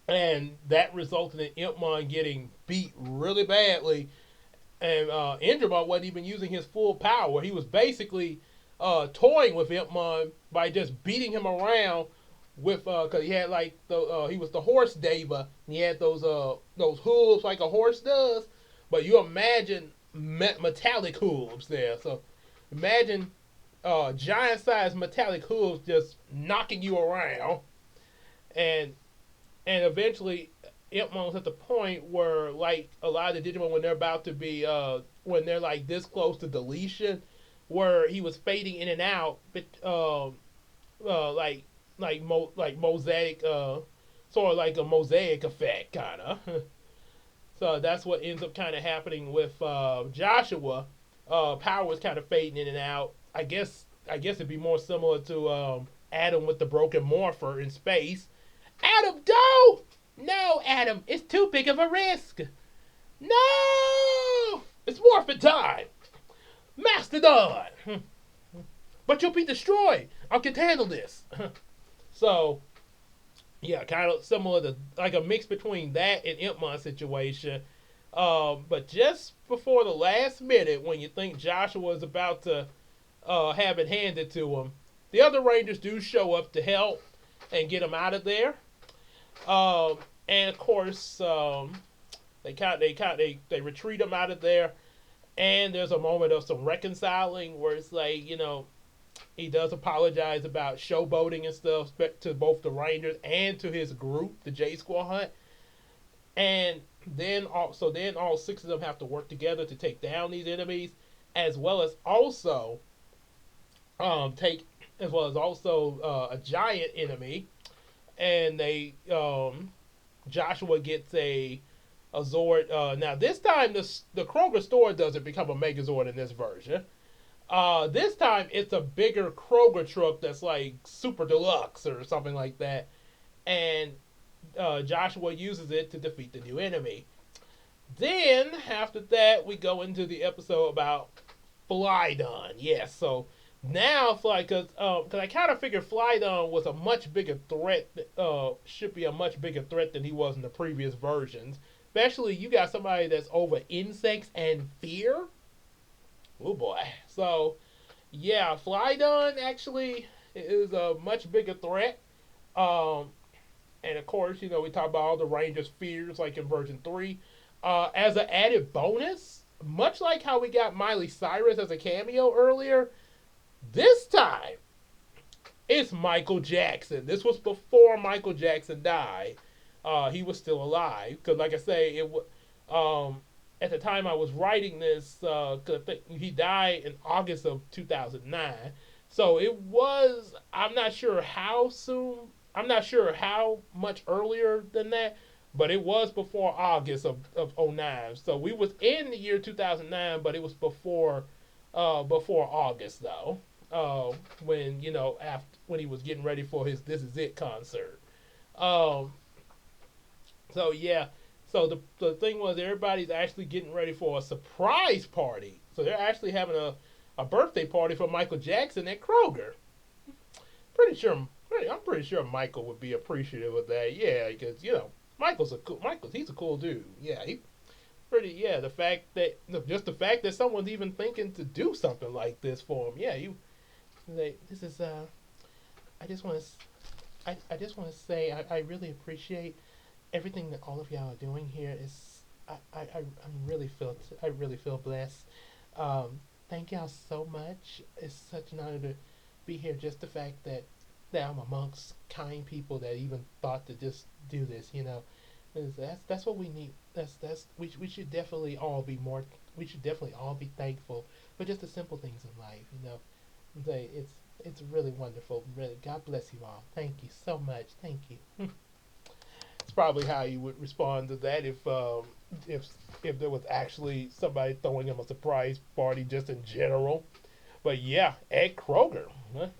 And that resulted in Impmon getting beat really badly. And Indramon wasn't even using his full power. He was basically toying with Impmon by just beating him around with because he had like he was the horse Deva. And he had those hooves like a horse does, but you imagine metallic hooves there. So imagine giant sized metallic hooves just knocking you around, and eventually Impmon's at the point where like a lot of the Digimon when they're about to be when they're like this close to deletion, where he was fading in and out, but like like mosaic, sort of like a mosaic effect, kind of. So that's what ends up kind of happening with Joshua. Power was kind of fading in and out. I guess it'd be more similar to Adam with the broken morpher in space. Adam, don't! No, Adam, it's too big of a risk. No! It's morphin' time! Mastodon! But you'll be destroyed. I can handle this. So, yeah, kind of similar to like a mix between that and Impmon's situation. But just before the last minute, when you think Joshua is about to have it handed to him, the other Rangers do show up to help and get him out of there. And of course, they retreat him out of there. And there's a moment of some reconciling where it's like, he does apologize about showboating and stuff to both the Rangers and to his group, the J Squad Hunt. And then all six of them have to work together to take down these enemies, as well as also take as well as also a giant enemy. And Joshua gets a Zord. Now this time the Kroger store doesn't become a Megazord in this version. This time it's a bigger Kroger truck that's like super deluxe or something like that, and Joshua uses it to defeat the new enemy. Then after that, we go into the episode about Flydon. Yes, so now because I kind of figured Flydon was a much bigger threat. Should be a much bigger threat than he was in the previous versions. Especially you got somebody that's over insects and fear. Oh boy. So, yeah, Flydon actually is a much bigger threat. And of course, we talk about all the Rangers' fears, like in version 3. As an added bonus, much like how we got Miley Cyrus as a cameo earlier, This time, it's Michael Jackson. This was before Michael Jackson died. He was still alive because, like I say, at the time I was writing this, he died in August of 2009. So it was. I'm not sure how soon. I'm not sure how much earlier than that, but it was before August of '09. So we was in the year 2009, but it was before August though. When after when he was getting ready for his "This Is It" concert. Um, so yeah, so the thing was everybody's actually getting ready for a surprise party. So they're actually having a birthday party for Michael Jackson at Kroger. Pretty sure I'm pretty sure Michael would be appreciative of that. Yeah, because Michael's he's a cool dude. Yeah, he pretty yeah. The fact that just the fact that someone's even thinking to do something like this for him. Yeah, you this is I just want to I just want to say I really appreciate everything that all of y'all are doing here. Is I'm really feel blessed. Thank y'all so much. It's such an honor to be here. Just the fact that I'm amongst kind people that even thought to just do this. That's what we need. We should definitely all be more. We should definitely all be thankful for just the simple things in life. It's really wonderful. Really, God bless you all. Thank you so much. Thank you. It's probably how you would respond to that if if there was actually somebody throwing him a surprise party just in general. But yeah, at Kroger,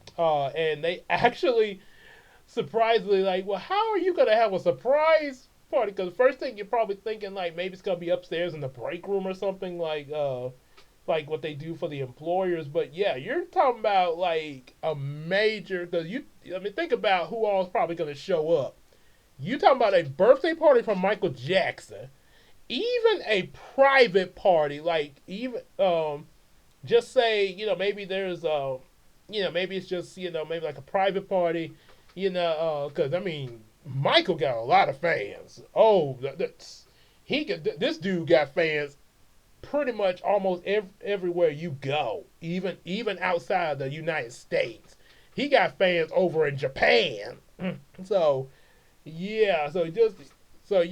and they actually surprisingly like, well, how are you gonna have a surprise party? Because the first thing you're probably thinking like maybe it's gonna be upstairs in the break room or something like what they do for the employers. But yeah, you're talking about like a major because I mean think about who all is probably gonna show up. You talking about a birthday party for Michael Jackson, even a private party, like even just say maybe there's maybe it's just maybe like a private party, because I mean Michael got a lot of fans. Oh, that's this dude got fans pretty much almost everywhere you go, even outside the United States. He got fans over in Japan. So yeah, so there's no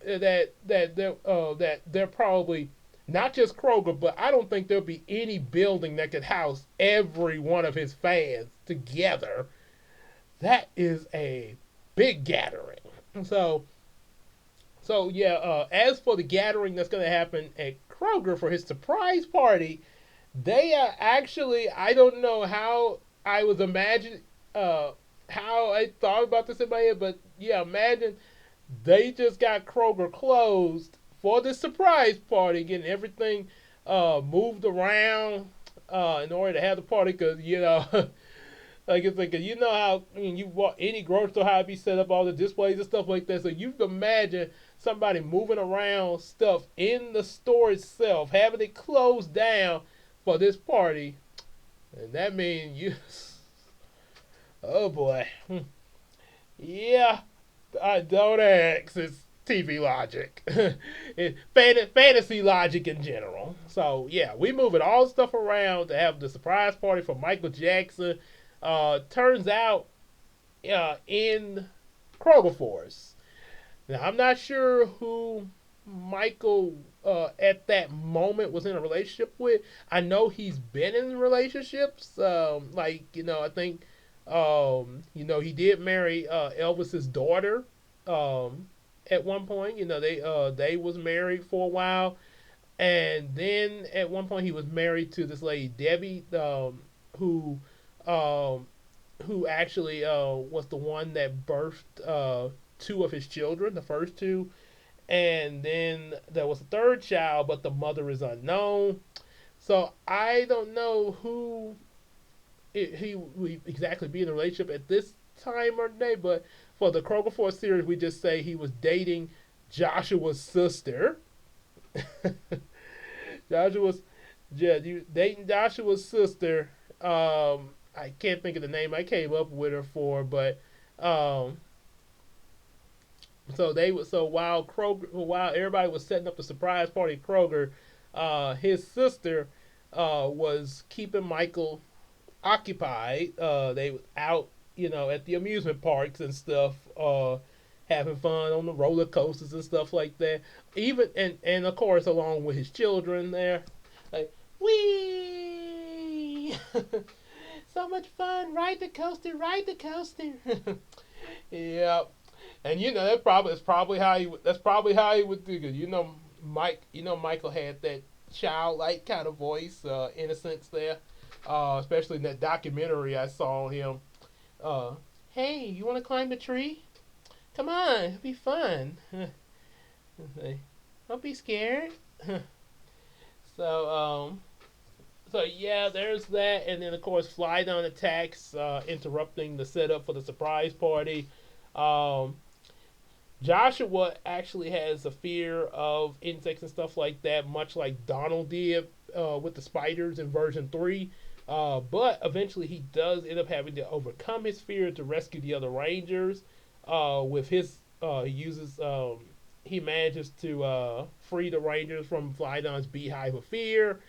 that they're probably not just Kroger, but I don't think there'll be any building that could house every one of his fans together. That is a big gathering. So yeah, as for the gathering that's going to happen at Kroger for his surprise party, they are actually I don't know how I was imagining how I thought about this in my head, but yeah, imagine they just got Kroger closed for the surprise party, getting everything moved around in order to have the party. Because like it's like how I mean, you walk any grocery store, how it be set up, all the displays and stuff like that. So you can imagine somebody moving around stuff in the store itself, having it closed down for this party, and that means you. Oh boy. Yeah, I don't ask. It's TV logic. It's fantasy logic in general. So yeah, we moving all the stuff around to have the surprise party for Michael Jackson. Turns out, in Kroger Force. Now I'm not sure who Michael at that moment was in a relationship with. I know he's been in relationships. I think he did marry Elvis's daughter at one point. They was married for a while, and then at one point he was married to this lady Debbie, who um, who actually was the one that birthed two of his children, the first two, and then there was a third child, but the mother is unknown. So I don't know who he would exactly be in a relationship at this time or day, but for the Kroger Force series, we just say he was dating Joshua's sister. Joshua's yeah, dating Joshua's sister. I can't think of the name I came up with her for, but um, so while everybody was setting up the surprise party at Kroger, his sister was keeping Michael occupied. They was out, at the amusement parks and stuff, having fun on the roller coasters and stuff like that. Even and of course along with his children there, like wee, so much fun! Ride the coaster, ride the coaster. Yeah, and that's probably how he would think it. Michael had that childlike kind of voice, innocence there. Especially in that documentary I saw him. Uh, hey, you want to climb the tree? Come on, it'll be fun. Don't be scared. so, so yeah, there's that, and then of course, Flydon attacks, interrupting the setup for the surprise party. Um, Joshua actually has a fear of insects and stuff like that, much like Donald did with the spiders in version 3. But eventually he does end up having to overcome his fear to rescue the other Rangers. With his, he uses, he manages to free the Rangers from Flydon's beehive of fear,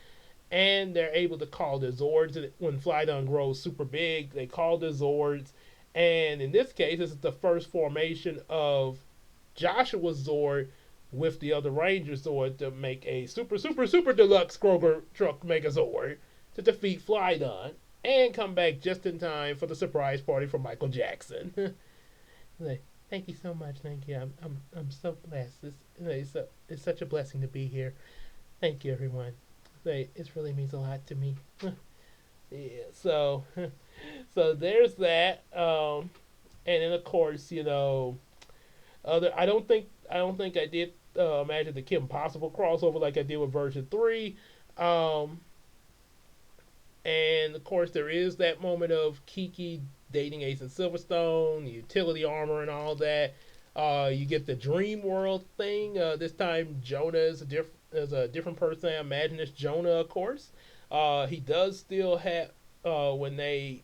and they're able to call the Zords. When Flydon grows super big, they call the Zords. And in this case, this is the first formation of Joshua's Zord with the other Ranger Zord to make a super, super, super deluxe Kroger truck Megazord to defeat Flydon and come back just in time for the surprise party for Michael Jackson. Like, thank you so much. Thank you. I'm so blessed. It's such a blessing to be here. Thank you, everyone. It really means a lot to me. Yeah. So there's that. And then of course, other. I don't think I did imagine the Kim Possible crossover like I did with version 3. Um, and of course, there is that moment of Kiki dating Ace and Silverstone, the utility armor, and all that. You get the Dream World thing. This time, Jonah is a different person. I imagine it's Jonah, of course. He does still have when they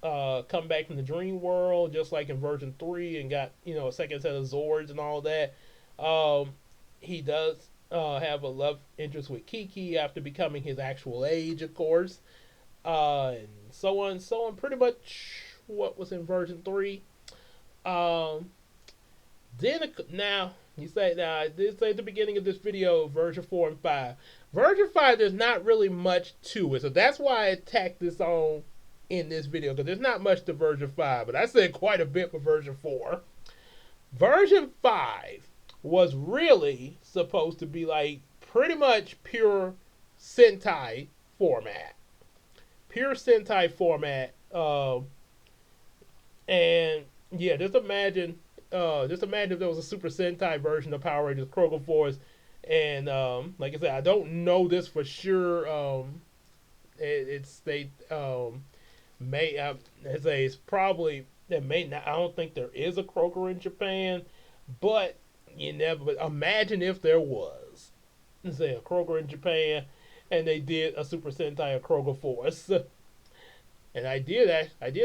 come back from the Dream World, just like in version 3, and got a second set of Zords and all that. Um, he does have a love interest with Kiki after becoming his actual age, of course, and so on and so on. Pretty much what was in version 3. Um, now you say now I did say at the beginning of this video version 4 and 5. Version 5 there's not really much to it, so that's why I tacked this on in this video because there's not much to version 5, but I said quite a bit for version 4. Version 5 was really supposed to be like pretty much pure Sentai format. Pure Sentai format. And yeah, just imagine if there was a Super Sentai version of Power Rangers Kroger Force. And like I said, I don't know this for sure. It's they may I say it's probably there may not. I don't think there is a Kroger in Japan, but you never. But imagine if there was, say a Kroger in Japan, and they did a Super Sentai of Kroger Force. And I did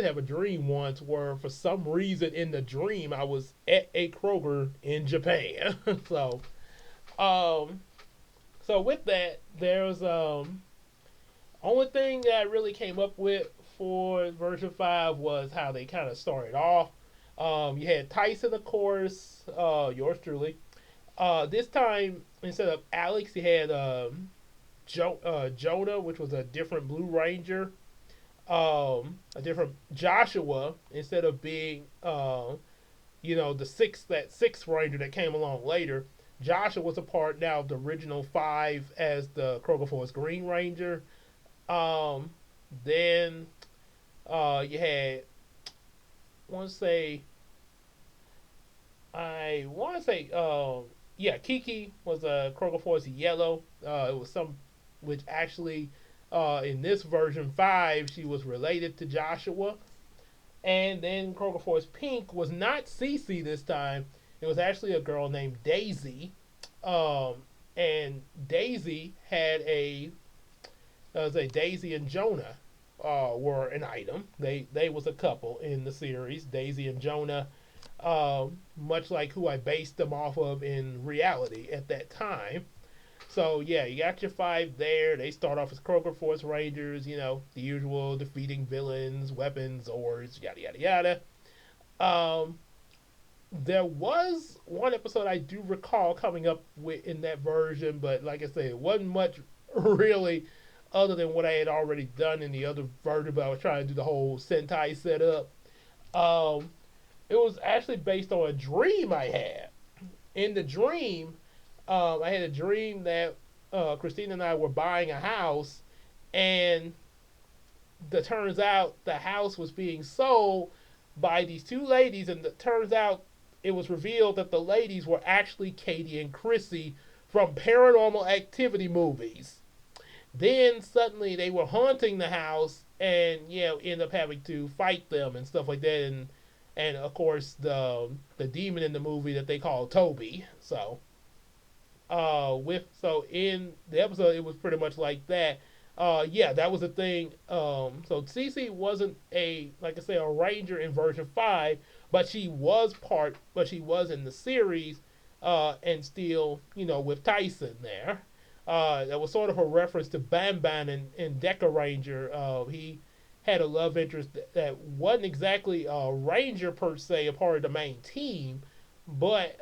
have a dream once where for some reason in the dream I was at a Kroger in Japan. so um so with that there's only thing that I really came up with for version 5 was how they kind of started off. You had Tyson, of course, yours truly. This time instead of Alex, you had Jonah, which was a different Blue Ranger. A different Joshua instead of being the sixth Ranger that came along later. Joshua was a part now of the original 5 as the Kroger Force Green Ranger. Um, then you had want to say I want to say yeah, Kiki was a Kroger Force Yellow. It was some which actually in this version 5 she was related to Joshua. And then Kroger Force Pink was not Cece this time. It was actually a girl named Daisy. Um, and Daisy had Daisy and Jonah were an item. They was a couple in the series. Daisy and Jonah, much like who I based them off of in reality at that time. So yeah, you got your five there. They start off as Kroger Force Rangers, the usual defeating villains, weapons, ores, yada yada yada. Um, there was one episode I do recall coming up with in that version, but like I said, it wasn't much really other than what I had already done in the other version. But I was trying to do the whole Sentai setup. Um, it was actually based on a dream I had. In the dream, I had a dream that Christina and I were buying a house, and it turns out the house was being sold by these two ladies, and it turns out it was revealed that the ladies were actually Katie and Chrissy from Paranormal Activity movies. Then suddenly they were haunting the house, and end up having to fight them and stuff like that, and of course the demon in the movie that they call Toby. So in the episode it was pretty much like that. Yeah, that was the thing. So Cece wasn't like I say, a ranger in version 5, but she was in the series, and still, with Tyson there. That was sort of a reference to Bam Bam in Deca Ranger. He had a love interest that wasn't exactly a ranger per se, a part of the main team, but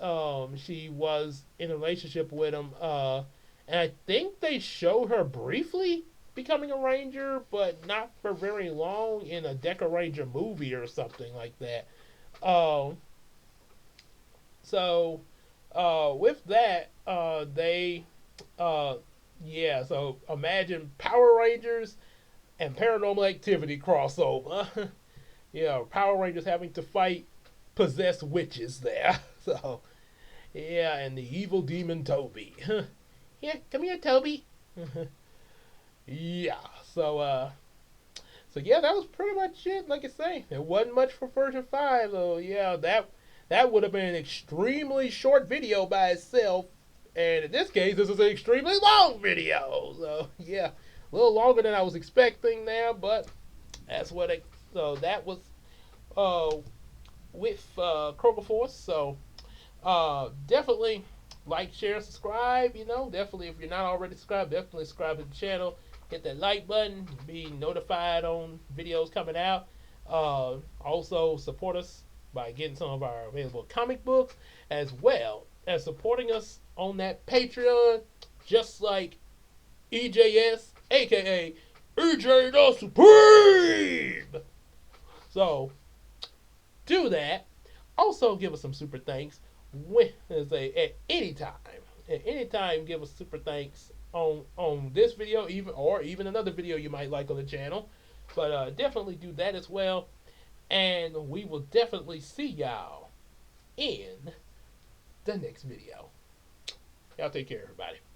she was in a relationship with him. And I think they showed her briefly becoming a ranger, but not for very long in a Deca Ranger movie or something like that. Um, with that, they, uh, yeah. So imagine Power Rangers and Paranormal Activity crossover. Power Rangers having to fight possessed witches there. So yeah, and the evil demon Toby. Yeah, come here, Toby. Yeah. So yeah, that was pretty much it. Like I say, it wasn't much for version 5. So yeah, that would have been an extremely short video by itself. And in this case, this is an extremely long video. So yeah, a little longer than I was expecting there, but that's what it. So that was uh, with Kroger Force. So definitely like, share, subscribe. Definitely, if you're not already subscribed, definitely subscribe to the channel. Hit that like button, be notified on videos coming out. Also, support us by getting some of our available comic books, as well as supporting us on that Patreon, just like EJS, aka EJ the Supreme. So, do that. Also, give us some super thanks at any time. At any time, give us super thanks on this video, even another video you might like on the channel. But definitely do that as well. And we will definitely see y'all in the next video. Y'all take care, everybody.